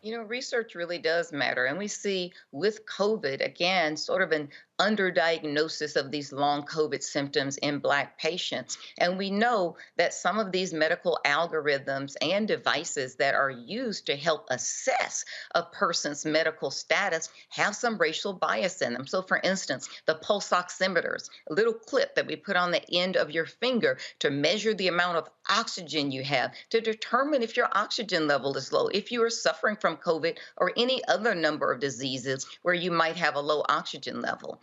Speaker 1: You know, research really does matter. And we see with COVID, again, sort of an
Speaker 10: underdiagnosis of these long COVID symptoms in Black patients. And we know that some of these medical algorithms and devices that are used to help assess a person's medical status have some racial bias in them. So for instance, the pulse oximeters, a little clip that we put on the end of your finger to measure the amount of oxygen you have, to determine if your oxygen level is low, if you are suffering from COVID or any other number of diseases where you might have a low oxygen level.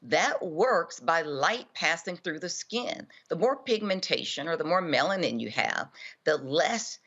Speaker 10: That works by light passing through the skin. The more pigmentation or the more melanin you have, the less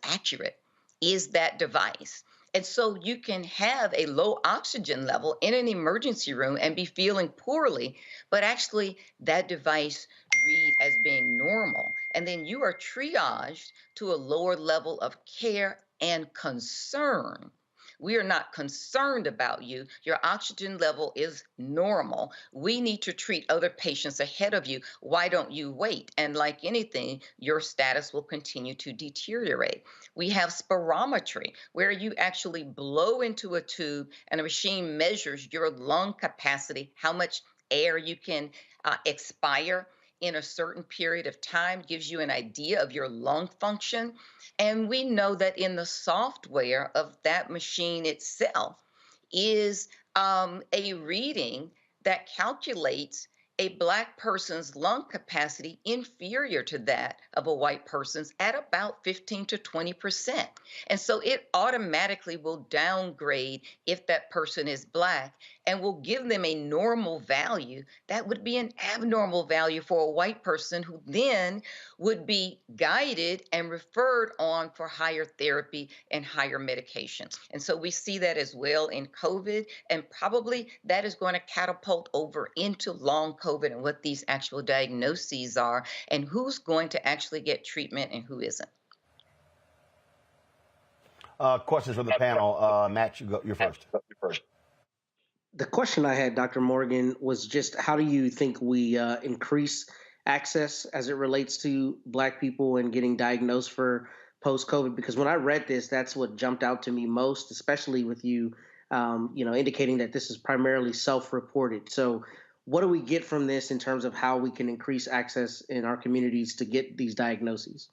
Speaker 10: accurate is that device. And so you can have a low oxygen level in an emergency room and be feeling poorly, but actually that device read as being normal. And then you are triaged to a lower level of care and concern. We are not concerned about you. Your oxygen level is normal. We need to treat other patients ahead of you. Why don't you wait? And like anything, your status will continue to deteriorate. We have spirometry, where you actually blow into a tube and a machine measures your lung capacity, how much air you can expire in a certain period of time, gives you an idea of your lung function. And we know that in the software of that machine itself is a reading that calculates a Black person's lung capacity inferior to that of a white person's at about 15 to 20%. And so it automatically will downgrade if that person is Black and will give them a normal value that would be an abnormal value for a white person, who then would be guided and referred on for higher therapy and higher medications. And so we see that as well in COVID, and probably that is going to catapult over into long COVID and what these actual diagnoses are and who's going to actually get treatment and who isn't.
Speaker 1: Questions from the panel. Matt, you're first.
Speaker 3: The question I had, Dr. Morgan, was just how do you think we increase access as it relates to Black people and getting diagnosed for post-COVID? Because when I read this, that's what jumped out to me most, especially with you, indicating that this is primarily self-reported. So what do we get from this in terms of how we can increase access in our communities to get these diagnoses?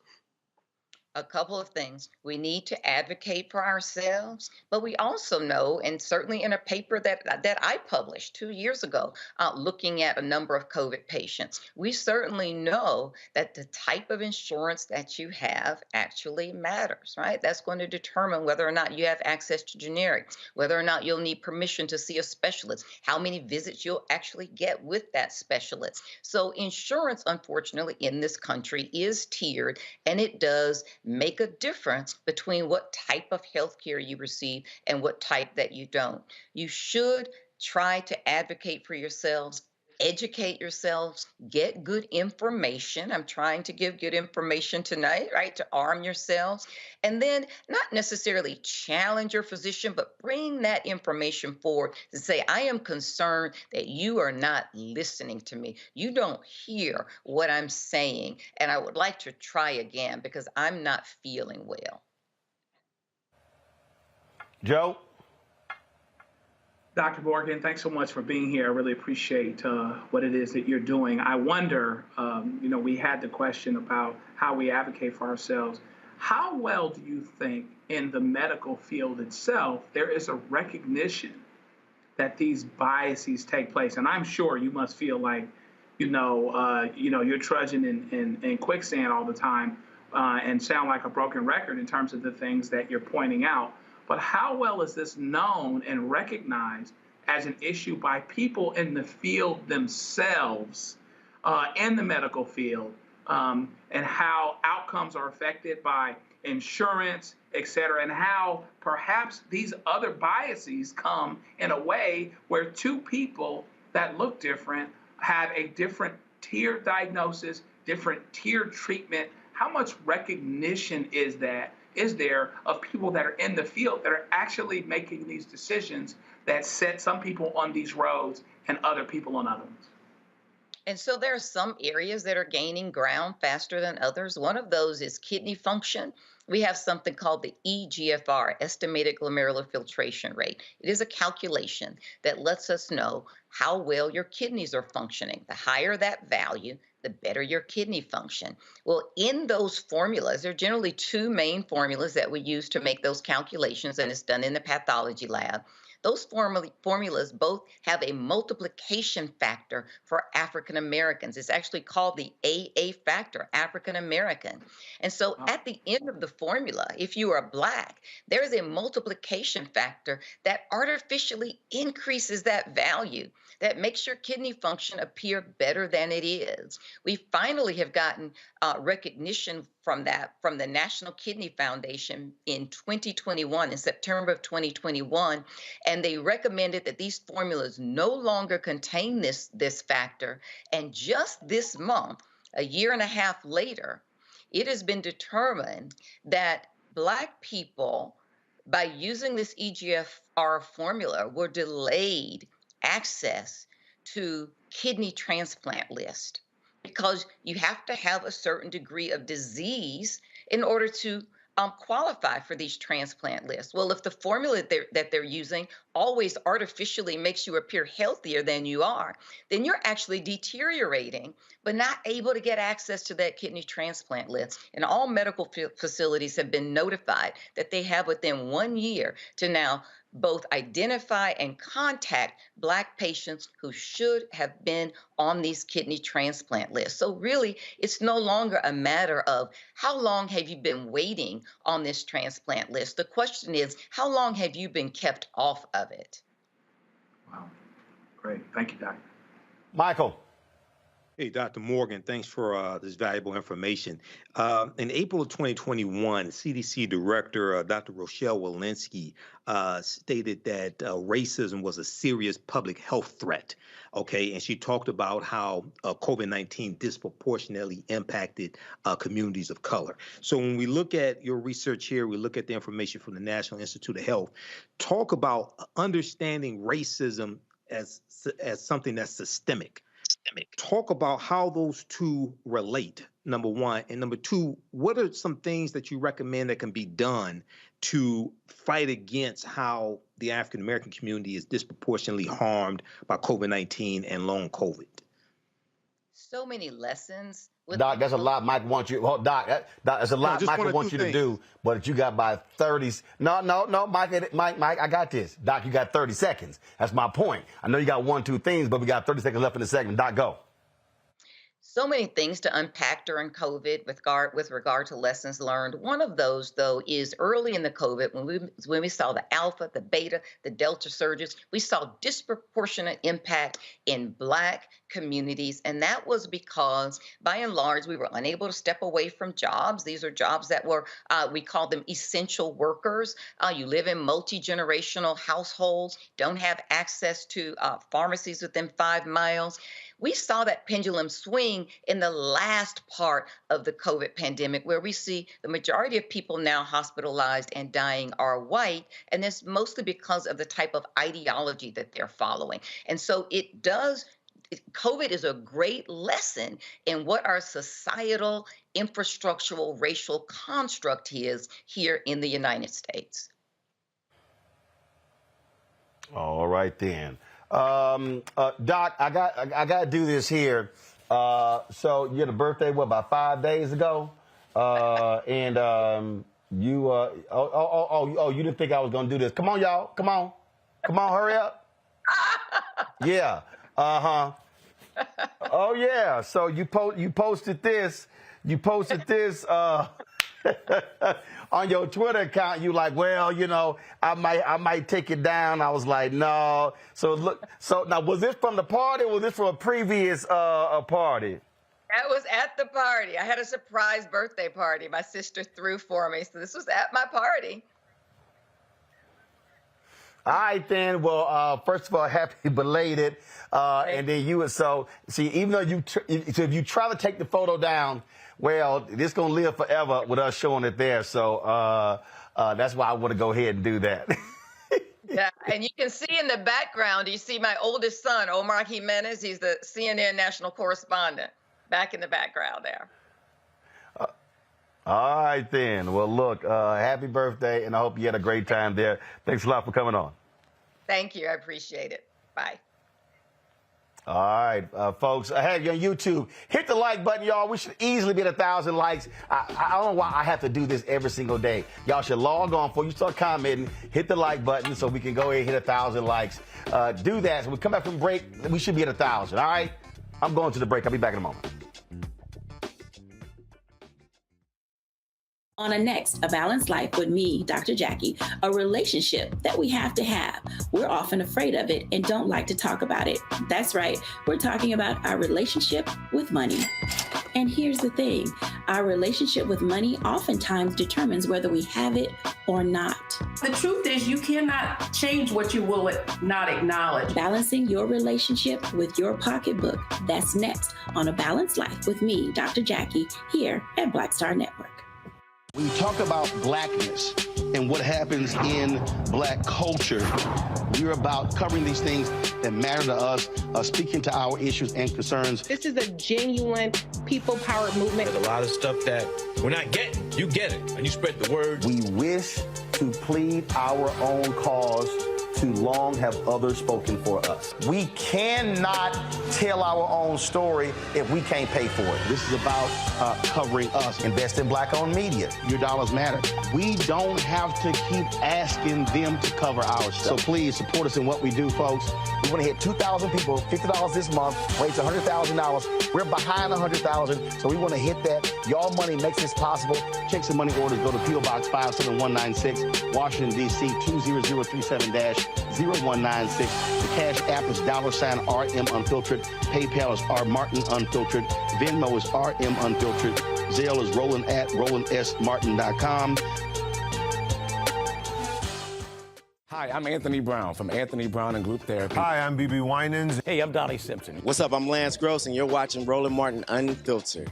Speaker 10: A couple of things. We need to advocate for ourselves, but we also know, and certainly in a paper that I published 2 years ago, looking at a number of COVID patients, we certainly know that the type of insurance that you have actually matters, right? That's going to determine whether or not you have access to generics, whether or not you'll need permission to see a specialist, how many visits you'll actually get with that specialist. So insurance, unfortunately, in this country is tiered, and it does make a difference between what type of health care you receive and what type that you don't. You should try to advocate for yourselves, educate yourselves, get good information. I'm trying to give good information tonight, right, to arm yourselves. And then not necessarily challenge your physician, but bring that information forward to say, I am concerned that you are not listening to me. You don't hear what I'm saying. And I would like to try again because I'm not feeling well.
Speaker 1: Joe?
Speaker 7: Dr. Morgan, thanks so much for being here. I really appreciate what it is that you're doing. I wonder, we had the question about how we advocate for ourselves. How well do you think in the medical field itself there is a recognition that these biases take place? And I'm sure you must feel like, you're trudging in quicksand all the time and sound like a broken record in terms of the things that you're pointing out. But how well is this known and recognized as an issue by people in the field themselves, in the medical field, and how outcomes are affected by insurance, et cetera, and how perhaps these other biases come in a way where two people that look different have a different tiered diagnosis, different tiered treatment? How much recognition is there of people that are in the field that are actually making these decisions that set some people on these roads and other people on other ones?
Speaker 10: And so there are some areas that are gaining ground faster than others. One of those is kidney function. we have something called the eGFR, estimated glomerular filtration rate. It is a calculation that lets us know how well your kidneys are functioning. The higher that value, the better your kidney function. Well, in those formulas, there are generally two main formulas that we use to make those calculations, and it's done in the pathology lab. Those formulas both have a multiplication factor for African Americans. It's actually called the AA factor, African American. And so at the end of the formula, if you are Black, there is a multiplication factor that artificially increases that value, that makes your kidney function appear better than it is. We finally have gotten recognition from that from the National Kidney Foundation in 2021, in September of 2021, and they recommended that these formulas no longer contain this factor. And just this month, a year and a half later, it has been determined that Black people, by using this eGFR formula, were delayed access to kidney transplant list, because you have to have a certain degree of disease in order to qualify for these transplant lists. Well, if the formula that they're using always artificially makes you appear healthier than you are, then you're actually deteriorating, but not able to get access to that kidney transplant list. And all medical facilities have been notified that they have within 1 year to now both identify and contact Black patients who should have been on these kidney transplant lists. So really, it's no longer a matter of how long have you been waiting on this transplant list. The question is, how long have you been kept off of it?
Speaker 7: Wow. Great. Thank you, Doctor.
Speaker 1: Michael.
Speaker 2: Hey, Dr. Morgan, thanks for this valuable information. In April of 2021, CDC Director Dr. Rochelle Walensky stated that racism was a serious public health threat. Okay, and she talked about how COVID-19 disproportionately impacted communities of color. So when we look at your research here, we look at the information from the National Institute of Health. Talk about understanding racism as something that's systemic. Talk about how those two relate, number one. And number two, what are some things that you recommend that can be done to fight against how the African American community is disproportionately harmed by COVID-19 and long COVID?
Speaker 10: So many lessons.
Speaker 1: Doc, that's a lot Mike wants you. Oh, Doc, that's a lot Michael wants you to do, but you got by 30. No, Mike, I got this. Doc, you got 30 seconds. That's my point. I know you got 1, 2 things, but we got 30 seconds left in the segment. Doc, go.
Speaker 10: So many things to unpack during COVID with regard to lessons learned. One of those, though, is early in the COVID, when we saw the Alpha, the Beta, the Delta surges, we saw disproportionate impact in Black communities. And that was because, by and large, we were unable to step away from jobs. These are jobs that were, we call them essential workers. You live in multi-generational households, don't have access to pharmacies within 5 miles. We saw that pendulum swing in the last part of the COVID pandemic, where we see the majority of people now hospitalized and dying are white, and that's mostly because of the type of ideology that they're following. And so COVID is a great lesson in what our societal, infrastructural, racial construct is here in the United States.
Speaker 1: All right, then. Doc, I got to do this here. So you had a birthday, what, about 5 days ago? And you didn't think I was going to do this. Come on, y'all. Come on, hurry up. Yeah. Uh-huh. Oh, yeah. So you posted this. You posted this on your Twitter account. You like, well, you know, I might take it down. I was like, no. So look. So now, was this from the party, or was this from a previous party?
Speaker 10: That was at the party. I had a surprise birthday party my sister threw for me. So this was at my party.
Speaker 1: All right, then. Well, first of all, happy belated. And then even though if you try to take the photo down, well, this going to live forever with us showing it there. So that's why I want to go ahead and do that.
Speaker 10: Yeah, and you can see in the background, you see my oldest son, Omar Jimenez. He's the CNN national correspondent back in the background there.
Speaker 1: All right, then. Well, look, happy birthday, and I hope you had a great time there. Thanks a lot for coming on.
Speaker 10: Thank you. I appreciate it. Bye.
Speaker 1: All right, folks, I have you on YouTube. Hit the like button, y'all. We should easily be at 1,000 likes. I don't know why I have to do this every single day. Y'all should log on before you start commenting. Hit the like button so we can go ahead and hit 1,000 likes. Do that. So we come back from break, we should be at 1,000, all right? I'm going to the break. I'll be back in a moment.
Speaker 4: On a next, A Balanced Life with me, Dr. Jackie, a relationship that we have to have. We're often afraid of it and don't like to talk about it. That's right, we're talking about our relationship with money. And here's the thing, our relationship with money oftentimes determines whether we have it or not.
Speaker 13: The truth is you cannot change what you will not acknowledge.
Speaker 4: Balancing your relationship with your pocketbook. That's next on A Balanced Life with me, Dr. Jackie, here at Black Star Network.
Speaker 1: When you talk about blackness and what happens in black culture, we're about covering these things that matter to us, speaking to our issues and concerns.
Speaker 13: This is a genuine people-powered movement.
Speaker 8: There's a lot of stuff that we're not getting. You get it, and you spread the word.
Speaker 1: We wish to plead our own cause. Too long have others spoken for us. We cannot tell our own story if we can't pay for it. This is about covering us. Invest in black-owned media. Your dollars matter. We don't have to keep asking them to cover our stuff. So please support us in what we do, folks. We want to hit 2,000 people, $50 this month, raise $100,000. We're behind 100,000, so we want to hit that. Y'all money makes this possible. Check some money orders. Go to P.O. Box 57196, Washington, D.C. 20037-0196. The Cash App is $RM Unfiltered. PayPal is R Martin Unfiltered. Venmo is RM Unfiltered. Zelle is Roland at RolandSMartin.com.
Speaker 5: Hi, I'm Anthony Brown from Anthony Brown and Group Therapy.
Speaker 9: Hi, I'm BB Winans.
Speaker 5: Hey, I'm Donnie Simpson.
Speaker 9: What's up? I'm Lance Gross, and you're watching Roland Martin Unfiltered.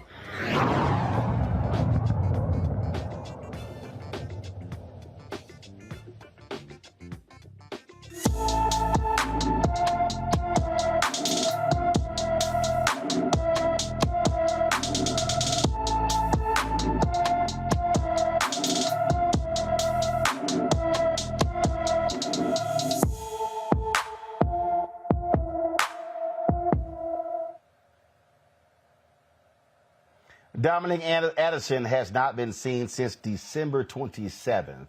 Speaker 1: Dominic Addison has not been seen since December 27th.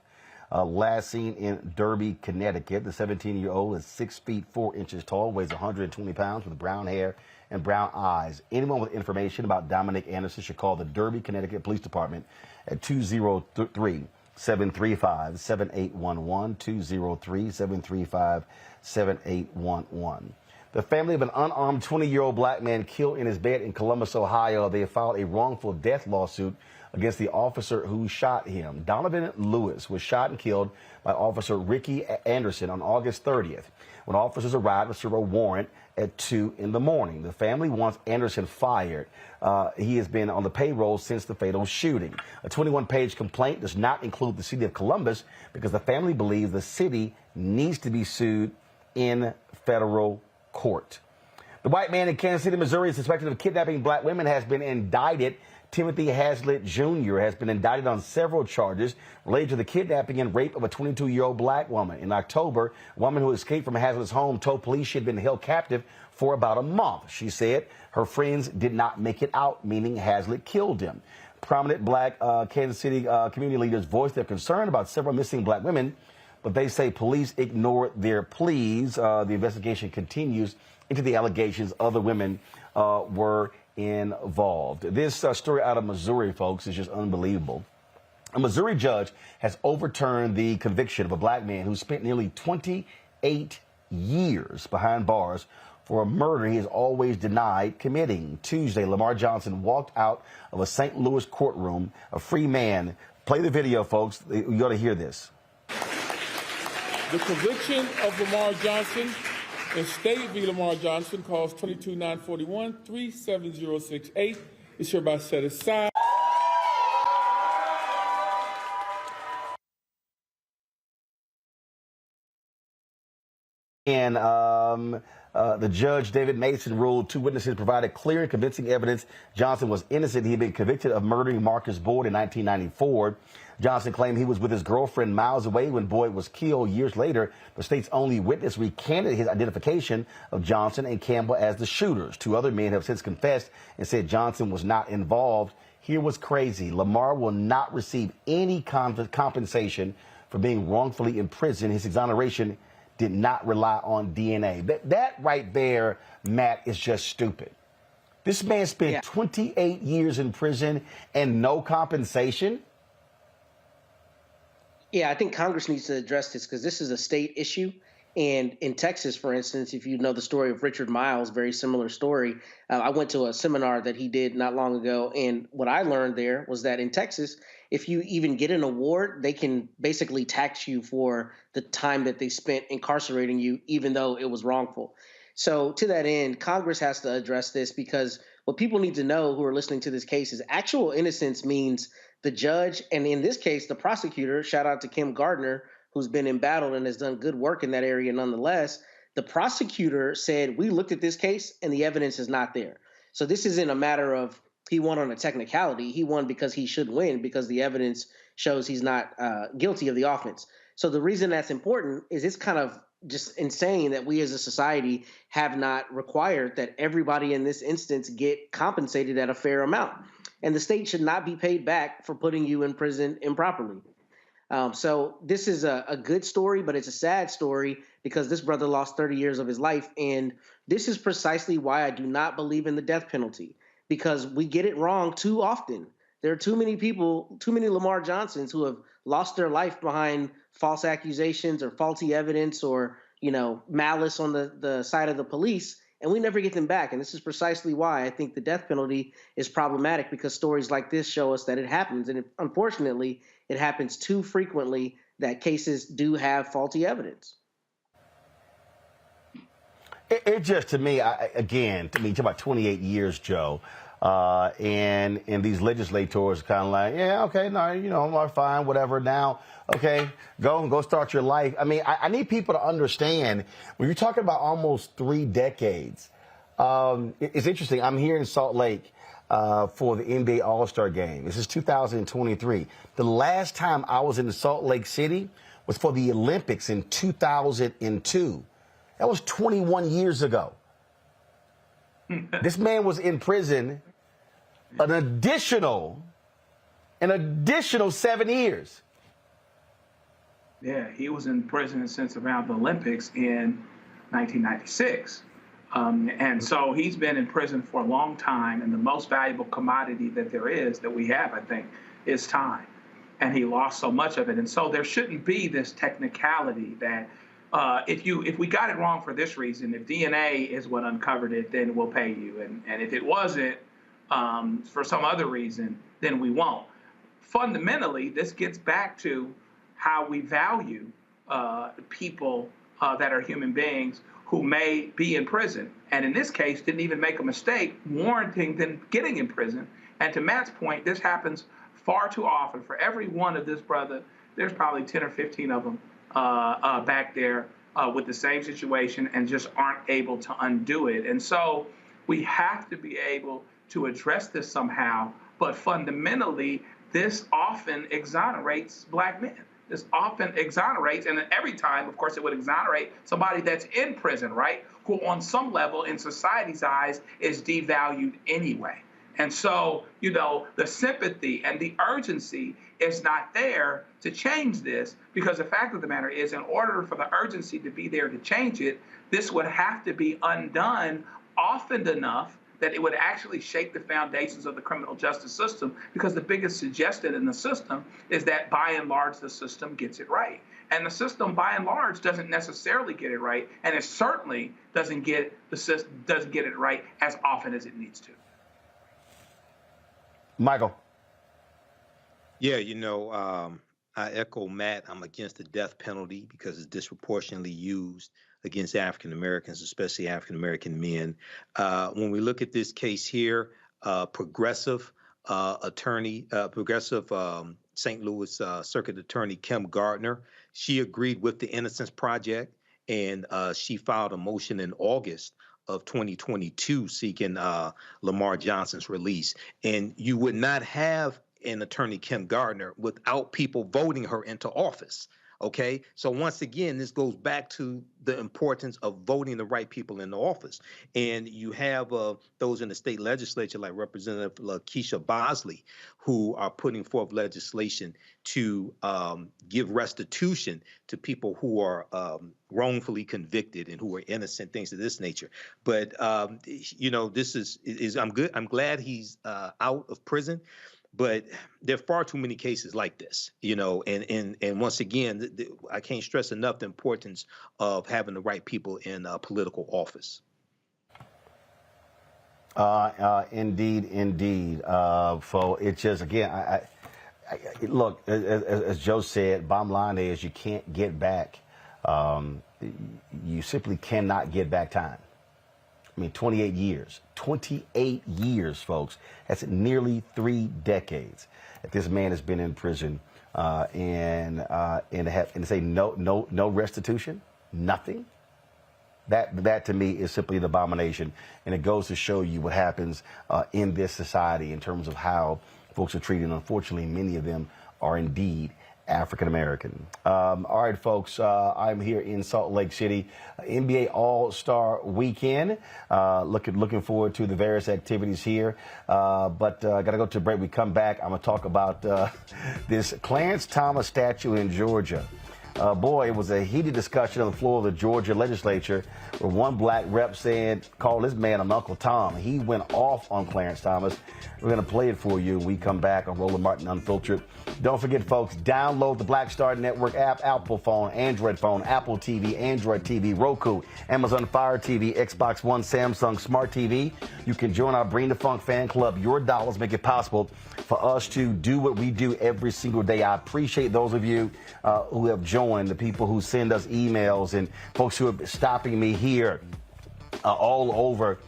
Speaker 1: Last seen in Derby, Connecticut. The 17-year-old is 6 feet 4 inches tall, weighs 120 pounds, with brown hair and brown eyes. Anyone with information about Dominic Anderson should call the Derby, Connecticut Police Department at 203-735-7811, 203-735-7811. The family of an unarmed 20-year-old black man killed in his bed in Columbus, Ohio. They have filed a wrongful death lawsuit against the officer who shot him. Donovan Lewis was shot and killed by Officer Ricky Anderson on August 30th. When officers arrived to serve a warrant at 2 in the morning. The family wants Anderson fired. He has been on the payroll since the fatal shooting. A 21-page complaint does not include the city of Columbus because the family believes the city needs to be sued in federal court. The white man in Kansas City, Missouri, suspected of kidnapping black women has been indicted. Timothy Hazlitt Jr. has been indicted on several charges related to the kidnapping and rape of a 22-year-old black woman. In October, a woman who escaped from Hazlitt's home told police she had been held captive for about a month. She said her friends did not make it out, meaning Hazlitt killed him. Prominent black Kansas City community leaders voiced their concern about several missing black women, but they say police ignored their pleas. The investigation continues into the allegations other women were involved. This story out of Missouri, folks, is just unbelievable. A Missouri judge has overturned the conviction of a black man who spent nearly 28 years behind bars for a murder he has always denied committing. Tuesday, Lamar Johnson walked out of a St. Louis courtroom, a free man. Play the video, folks. You got to hear this.
Speaker 11: The conviction of Lamar Johnson in State v. Lamar Johnson, calls 22-941-37068, is hereby set aside.
Speaker 1: And The judge, David Mason, ruled two witnesses provided clear and convincing evidence Johnson was innocent. He had been convicted of murdering Marcus Boyd in 1994. Johnson claimed he was with his girlfriend miles away when Boyd was killed. Years later, the state's only witness recanted his identification of Johnson and Campbell as the shooters. Two other men have since confessed and said Johnson was not involved. Here was crazy. Lamar will not receive any compensation for being wrongfully imprisoned. His exoneration did not rely on DNA. That right there, Matt, is just stupid. This man spent 28 years in prison and no compensation.
Speaker 3: Yeah, I think Congress needs to address this because this is a state issue. And in Texas, for instance, if you know the story of Richard Miles, very similar story. I went to a seminar that he did not long ago. And what I learned there was that in Texas, if you even get an award, they can basically tax you for the time that they spent incarcerating you, even though it was wrongful. So to that end, Congress has to address this because what people need to know who are listening to this case is actual innocence means the judge, and in this case, the prosecutor, shout out to Kim Gardner, who's been embattled and has done good work in that area nonetheless. The prosecutor said, we looked at this case and the evidence is not there. So this isn't a matter of he won on a technicality. He won because he should win because the evidence shows he's not guilty of the offense. So the reason that's important is it's kind of just insane that we as a society have not required that everybody in this instance get compensated at a fair amount. And the state should not be paid back for putting you in prison improperly. So this is a good story, but it's a sad story because this brother lost 30 years of his life. And this is precisely why I do not believe in the death penalty, because we get it wrong too often. There are too many people, too many Lamar Johnsons who have lost their life behind false accusations or faulty evidence or, malice on the side of the police, and we never get them back. And this is precisely why I think the death penalty is problematic, because stories like this show us that it happens. And unfortunately, it happens too frequently that cases do have faulty evidence.
Speaker 1: It just, to me, talk about 28 years, Joe, and these legislators kind of like, yeah, okay, no, fine, whatever. Now, okay, go start your life. I mean, I need people to understand when you're talking about almost 3 decades. It's interesting. I'm here in Salt Lake for the NBA All-Star Game. This is 2023. The last time I was in Salt Lake City was for the Olympics in 2002. That was 21 years ago. This man was in prison an additional 7 years.
Speaker 7: Yeah, he was in prison since around the Olympics in 1996. And so he's been in prison for a long time. And the most valuable commodity that there is, that we have, I think, is time. And he lost so much of it. And so there shouldn't be this technicality that if we got it wrong for this reason, if DNA is what uncovered it, then we'll pay you. And if it wasn't for some other reason, then we won't. Fundamentally, this gets back to how we value people that are human beings who may be in prison. And in this case, didn't even make a mistake warranting them getting in prison. And to Matt's point, this happens far too often. For every one of this brother, there's probably 10 or 15 of them back there with the same situation and just aren't able to undo it. And so we have to be able to address this somehow. But fundamentally, this often exonerates black men. This often exonerates, and every time, of course, it would exonerate somebody that's in prison, right? Who on some level in society's eyes is devalued anyway. And so, the sympathy and the urgency is not there to change this, because the fact of the matter is, in order for the urgency to be there to change it, this would have to be undone often enough that it would actually shake the foundations of the criminal justice system, because the biggest suggestion in the system is that, by and large, the system gets it right. And the system, by and large, doesn't necessarily get it right, and it certainly doesn't get it right as often as it needs to.
Speaker 1: Michael.
Speaker 2: Yeah, I echo Matt. I'm against the death penalty because it's disproportionately used against African Americans, especially African American men. When we look at this case here, progressive St. Louis Circuit Attorney Kim Gardner, she agreed with the Innocence Project and she filed a motion in August of 2022 seeking Lamar Johnson's release. And you would not have an attorney, Kim Gardner, without people voting her into office. Okay, so once again, this goes back to the importance of voting the right people into office. And you have those in the state legislature like Representative Keisha Bosley, who are putting forth legislation to give restitution to people who are wrongfully convicted and who are innocent, things of this nature. But this is I'm good. I'm glad he's out of prison. But there are far too many cases like this, and once again, I can't stress enough the importance of having the right people in political office.
Speaker 1: Indeed. So it's just, again, look, as Joe said, bottom line is you can't get back. You simply cannot get back time. I mean, 28 years. 28 years, folks. That's nearly 3 decades that this man has been in prison, and to say no restitution, nothing. That to me is simply an abomination, and it goes to show you what happens in this society in terms of how folks are treated. Unfortunately, many of them are indeed African American. All right, folks, I'm here in Salt Lake City, NBA All-Star Weekend. Looking forward to the various activities here. But got to go to a break. We come back. I'm going to talk about this Clarence Thomas statue in Georgia. Boy, it was a heated discussion on the floor of the Georgia legislature where one black rep called this man an Uncle Tom. He went off on Clarence Thomas. We're going to play it for you when we come back on Roland Martin Unfiltered. Don't forget, folks, download the Black Star Network app, Apple phone, Android phone, Apple TV, Android TV, Roku, Amazon Fire TV, Xbox One, Samsung Smart TV. You can join our Bring the Funk fan club. Your dollars make it possible for us to do what we do every single day. I appreciate those of you who have joined, the people who send us emails, and folks who are stopping me here all over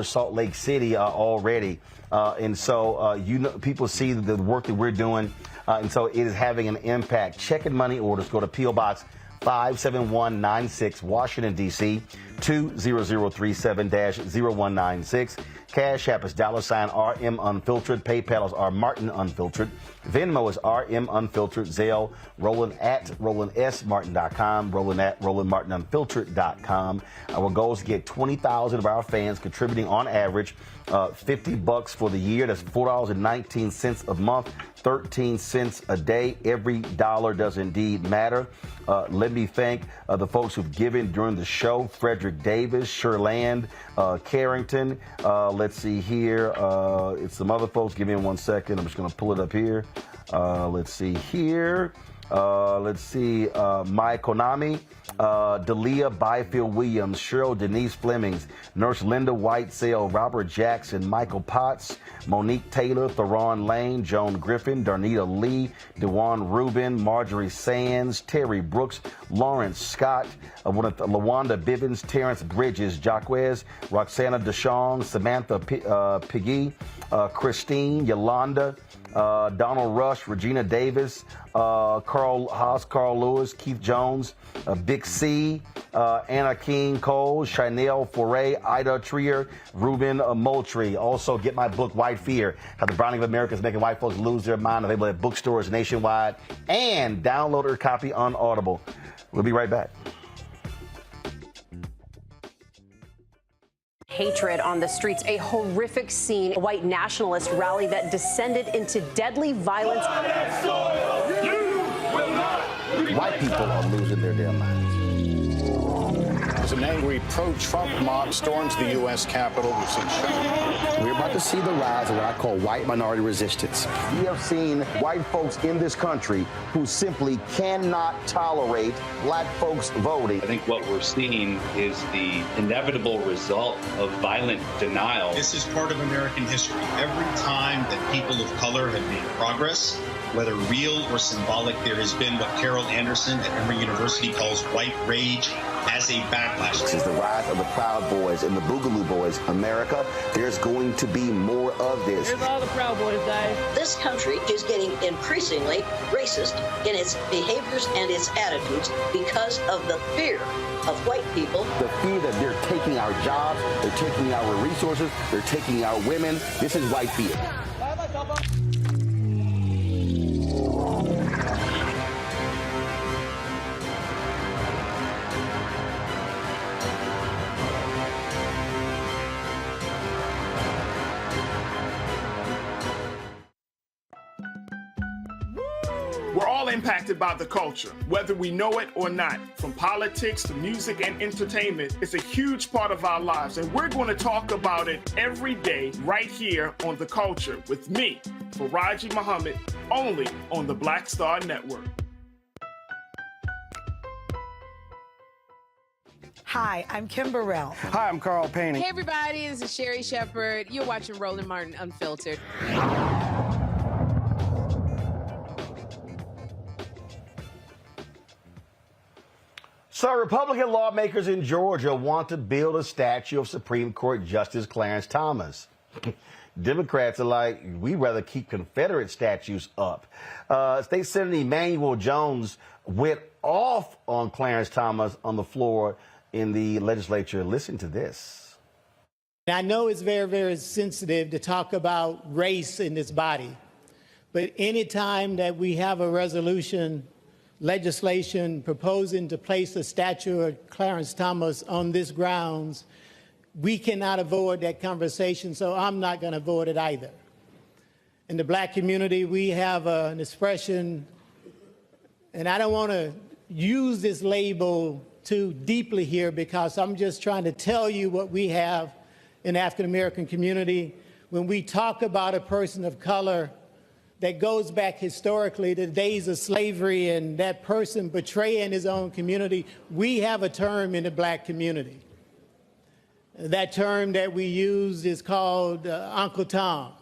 Speaker 1: Salt Lake City already. And so, people see the work that we're doing. And so it is having an impact. Checking money orders. Go to P.O. Box 57196, Washington, D.C., 20037-0196. Cash App is $RM Unfiltered. PayPal is R Martin Unfiltered. Venmo is RM Unfiltered. Zelle, Roland at RolandSMartin.com. Roland at RolandMartinUnfiltered.com. Our goal is to get 20,000 of our fans contributing on average $50 for the year. That's $4.19 a month, 13 cents a day. Every dollar does indeed matter. Let me thank the folks who've given during the show: Frederick Davis, Sherland, Carrington. Let's see here. It's some other folks. Give me 1 second. I'm just going to pull it up here. Let's see here. Mike Konami, Dalia Byfield Williams, Cheryl Denise Flemings, Nurse Linda Whitesale, Robert Jackson, Michael Potts, Monique Taylor, Theron Lane, Joan Griffin, Darnita Lee, Dewan Rubin, Marjorie Sands, Terry Brooks, Lawrence Scott, Lawanda Bivens, Terrence Bridges, Jaquez, Roxana Deshawn, Samantha Piggy, Christine, Yolanda, Donald Rush, Regina Davis, Carl Haas, Carl Lewis, Keith Jones, Big C, Anna King Cole, Chanel Foray, Ida Trier, Ruben Moultrie. Also, get my book, White Fear, How the Browning of America is Making White Folks Lose Their Mind, available at bookstores nationwide, and download her copy on Audible. We'll be right back.
Speaker 6: Hatred on the streets, a horrific scene, a white nationalist rally that descended into deadly violence.
Speaker 1: White people are losing their damn minds.
Speaker 17: As an angry pro-Trump mob storms the U.S. Capitol, we've seen shooting.
Speaker 1: We're about to see the rise of what I call white minority resistance. We have seen white folks in this country who simply cannot tolerate black folks voting.
Speaker 18: I think what we're seeing is the inevitable result of violent denial.
Speaker 21: This is part of American history. Every time that people of color have made progress, whether real or symbolic, there has been what Carol Anderson at Emory University calls white rage as a backlash.
Speaker 1: This is the rise of the Proud Boys and the Boogaloo Boys. America, there's going to be more of this.
Speaker 25: Here's all the Proud Boys, guys. This country is getting increasingly racist in its behaviors and its attitudes because of the fear of white people.
Speaker 1: The fear that they're taking our jobs, they're taking our resources, they're taking our women. This is white fear.
Speaker 11: We're all impacted by the culture, whether we know it or not. From politics to music and entertainment, it's a huge part of our lives, and we're going to talk about it every day right here on The Culture with me, Faraji Muhammad, only on the Black Star Network.
Speaker 12: Hi, I'm Kim Burrell.
Speaker 15: Hi, I'm Carl Payne.
Speaker 16: Hey, everybody, this is Sherry Shepherd. You're watching Roland Martin Unfiltered.
Speaker 1: So Republican lawmakers in Georgia want to build a statue of Supreme Court Justice Clarence Thomas. Democrats are like, we'd rather keep Confederate statues up. State Senator Emanuel Jones went off on Clarence Thomas on the floor in the legislature. Listen to this.
Speaker 19: I know it's very, very sensitive to talk about race in this body, but any time that we have a legislation proposing to place a statue of Clarence Thomas on this grounds, we cannot avoid that conversation, so I'm not going to avoid it either. In the black community, we have an expression, and I don't want to use this label too deeply here because I'm just trying to tell you what we have in the African-American community. When we talk about a person of color, that goes back historically to the days of slavery and that person betraying his own community, we have a term in the black community. That term that we use is called Uncle Tom.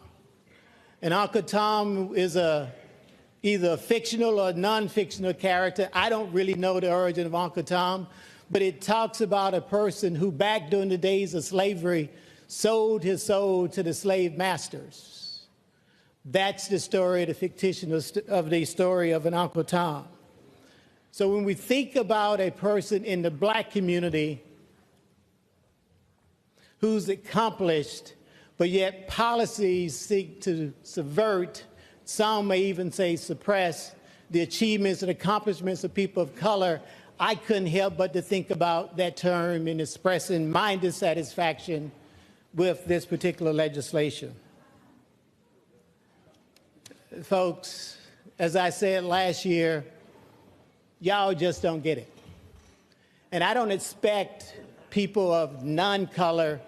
Speaker 19: And Uncle Tom is either a fictional or non-fictional character. I don't really know the origin of Uncle Tom, but it talks about a person who back during the days of slavery sold his soul to the slave masters. That's the story, the fictitious of the story of an Uncle Tom. So when we think about a person in the black community who's accomplished, but yet policies seek to subvert, some may even say suppress, the achievements and accomplishments of people of color, I couldn't help but to think about that term in expressing my dissatisfaction with this particular legislation. Folks, as I said last year, y'all just don't get it. And I don't expect people of non-color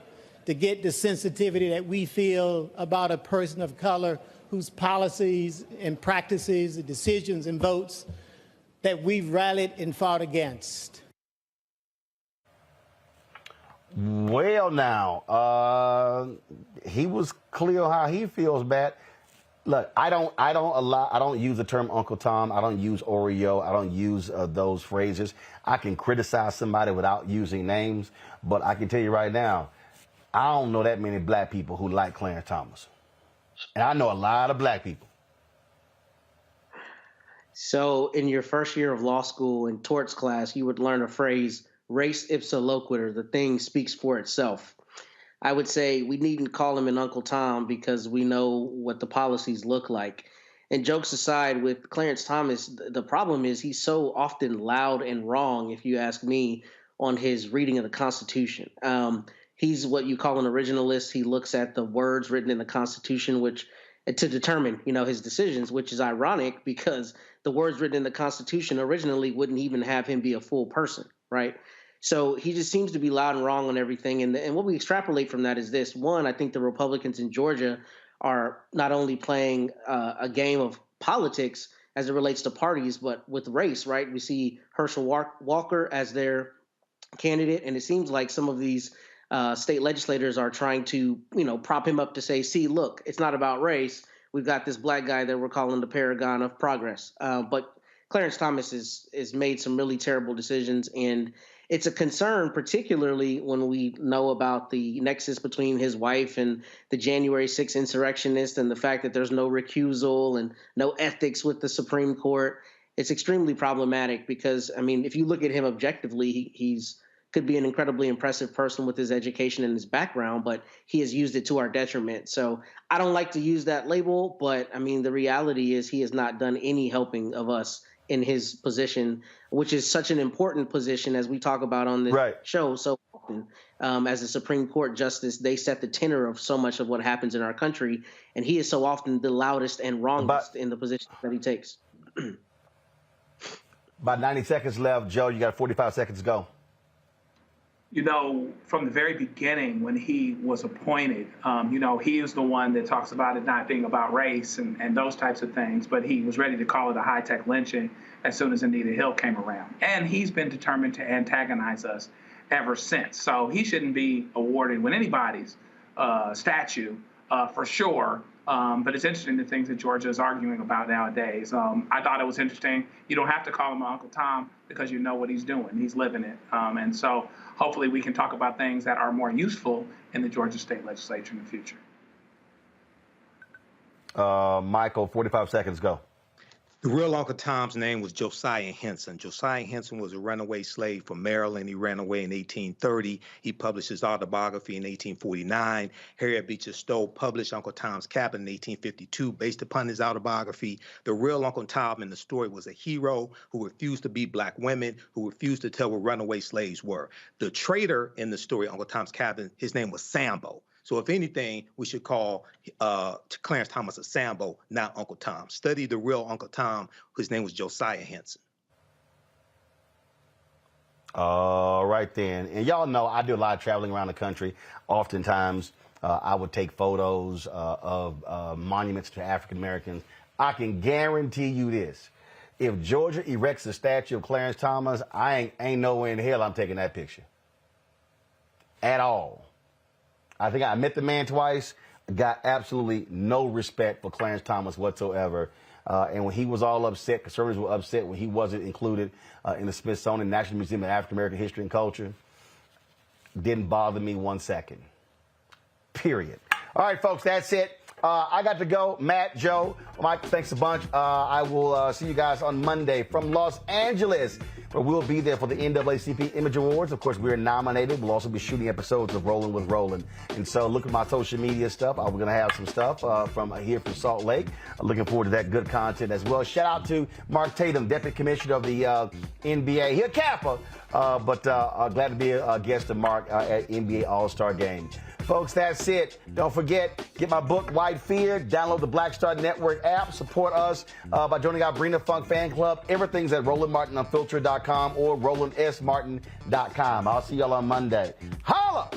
Speaker 19: to get the sensitivity that we feel about a person of color whose policies and practices and decisions and votes that we've rallied and fought against.
Speaker 1: Well, now, he was clear how he feels, Matt. Look, I don't use the term Uncle Tom. I don't use Oreo. I don't use those phrases. I can criticize somebody without using names, but I can tell you right now, I don't know that many black people who like Clarence Thomas. And I know a lot of black people.
Speaker 3: So in your first year of law school in torts class, you would learn a phrase, res ipsa loquitur, the thing speaks for itself. I would say we needn't call him an Uncle Tom because we know what the policies look like. And jokes aside, with Clarence Thomas, the problem is he's so often loud and wrong, if you ask me, on his reading of the Constitution. He's what you call an originalist. He looks at the words written in the Constitution, which to determine, his decisions, which is ironic because the words written in the Constitution originally wouldn't even have him be a full person, right? So he just seems to be loud and wrong on everything. And what we extrapolate from that is this. One, I think the Republicans in Georgia are not only playing a game of politics as it relates to parties, but with race, right? We see Herschel Walker as their candidate, and it seems like some of these state legislators are trying to, prop him up to say, see, look, it's not about race. We've got this black guy that we're calling the paragon of progress. But Clarence Thomas has made some really terrible decisions, and it's a concern, particularly when we know about the nexus between his wife and the January 6th insurrectionists and the fact that there's no recusal and no ethics with the Supreme Court. It's extremely problematic because, I mean, if you look at him objectively, he's could be an incredibly impressive person with his education and his background, but he has used it to our detriment. So I don't like to use that label, but I mean, the reality is he has not done any helping of us in his position, which is such an important position as we talk about on this show so often. As a Supreme Court justice, they set the tenor of so much of what happens in our country, and he is so often the loudest and wrongest in the position that he takes.
Speaker 1: About 90 seconds left. Joe, you got 45 seconds to go.
Speaker 7: You know, from the very beginning when he was appointed, you know, he is the one that talks about it not being about race and those types of things, but he was ready to call it a high-tech lynching as soon as Anita Hill came around. And he's been determined to antagonize us ever since. So he shouldn't be awarded with anybody's statue for sure. But it's interesting the things that Georgia is arguing about nowadays. I thought it was interesting. You don't have to call him Uncle Tom because you know what he's doing. He's living it. And so hopefully we can talk about things that are more useful in the Georgia State Legislature in the future.
Speaker 1: Michael, 45 seconds, go.
Speaker 2: The real Uncle Tom's name was Josiah Henson. Josiah Henson was a runaway slave from Maryland. He ran away in 1830. He published his autobiography in 1849. Harriet Beecher Stowe published Uncle Tom's Cabin in 1852 based upon his autobiography. The real Uncle Tom in the story was a hero who refused to beat black women, who refused to tell where runaway slaves were. The traitor in the story, Uncle Tom's Cabin, his name was Sambo. So if anything, we should call Clarence Thomas a Sambo, not Uncle Tom. Study the real Uncle Tom, whose name was Josiah Henson.
Speaker 1: All right, then. And y'all know I do a lot of traveling around the country. Oftentimes, I would take photos of monuments to African Americans. I can guarantee you this. If Georgia erects a statue of Clarence Thomas, I ain't nowhere in hell I'm taking that picture. At all. I think I met the man twice, got absolutely no respect for Clarence Thomas whatsoever. And when he was all upset, conservatives were upset when he wasn't included in the Smithsonian National Museum of African American History and Culture, didn't bother me 1 second. Period. All right, folks, that's it. I got to go. Matt, Joe, Mike, thanks a bunch. I will see you guys on Monday from Los Angeles, where we'll be there for the NAACP Image Awards. Of course, we're nominated. We'll also be shooting episodes of Rolling with Roland. And so look at my social media stuff. We're going to have some stuff from here from Salt Lake. Looking forward to that good content as well. Shout out to Mark Tatum, Deputy Commissioner of the NBA. He's a Kappa, but glad to be a guest of Mark at NBA All-Star Game. Folks, that's it. Don't forget, get my book, White Fear. Download the Black Star Network app. Support us by joining our Brina Funk fan club. Everything's at RolandMartinUnfiltered.com or RolandSMartin.com. I'll see y'all on Monday. Holla!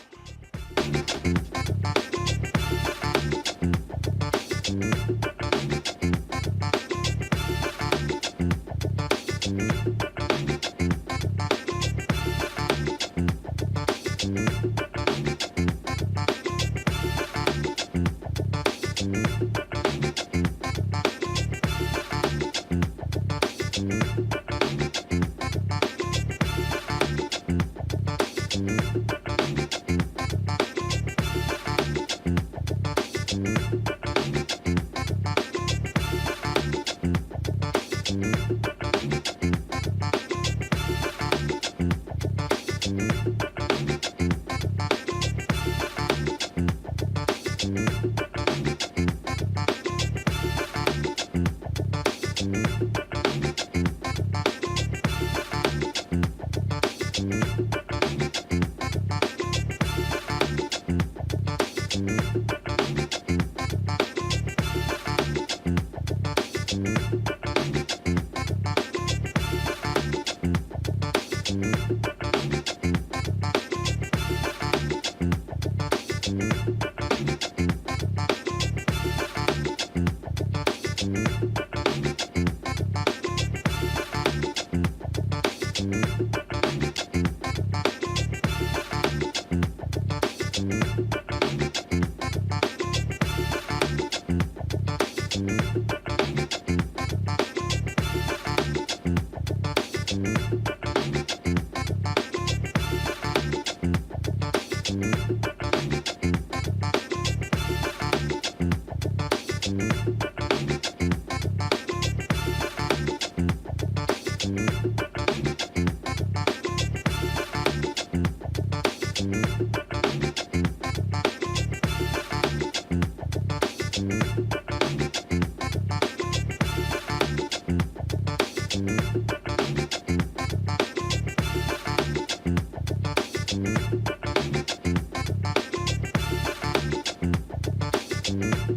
Speaker 1: News.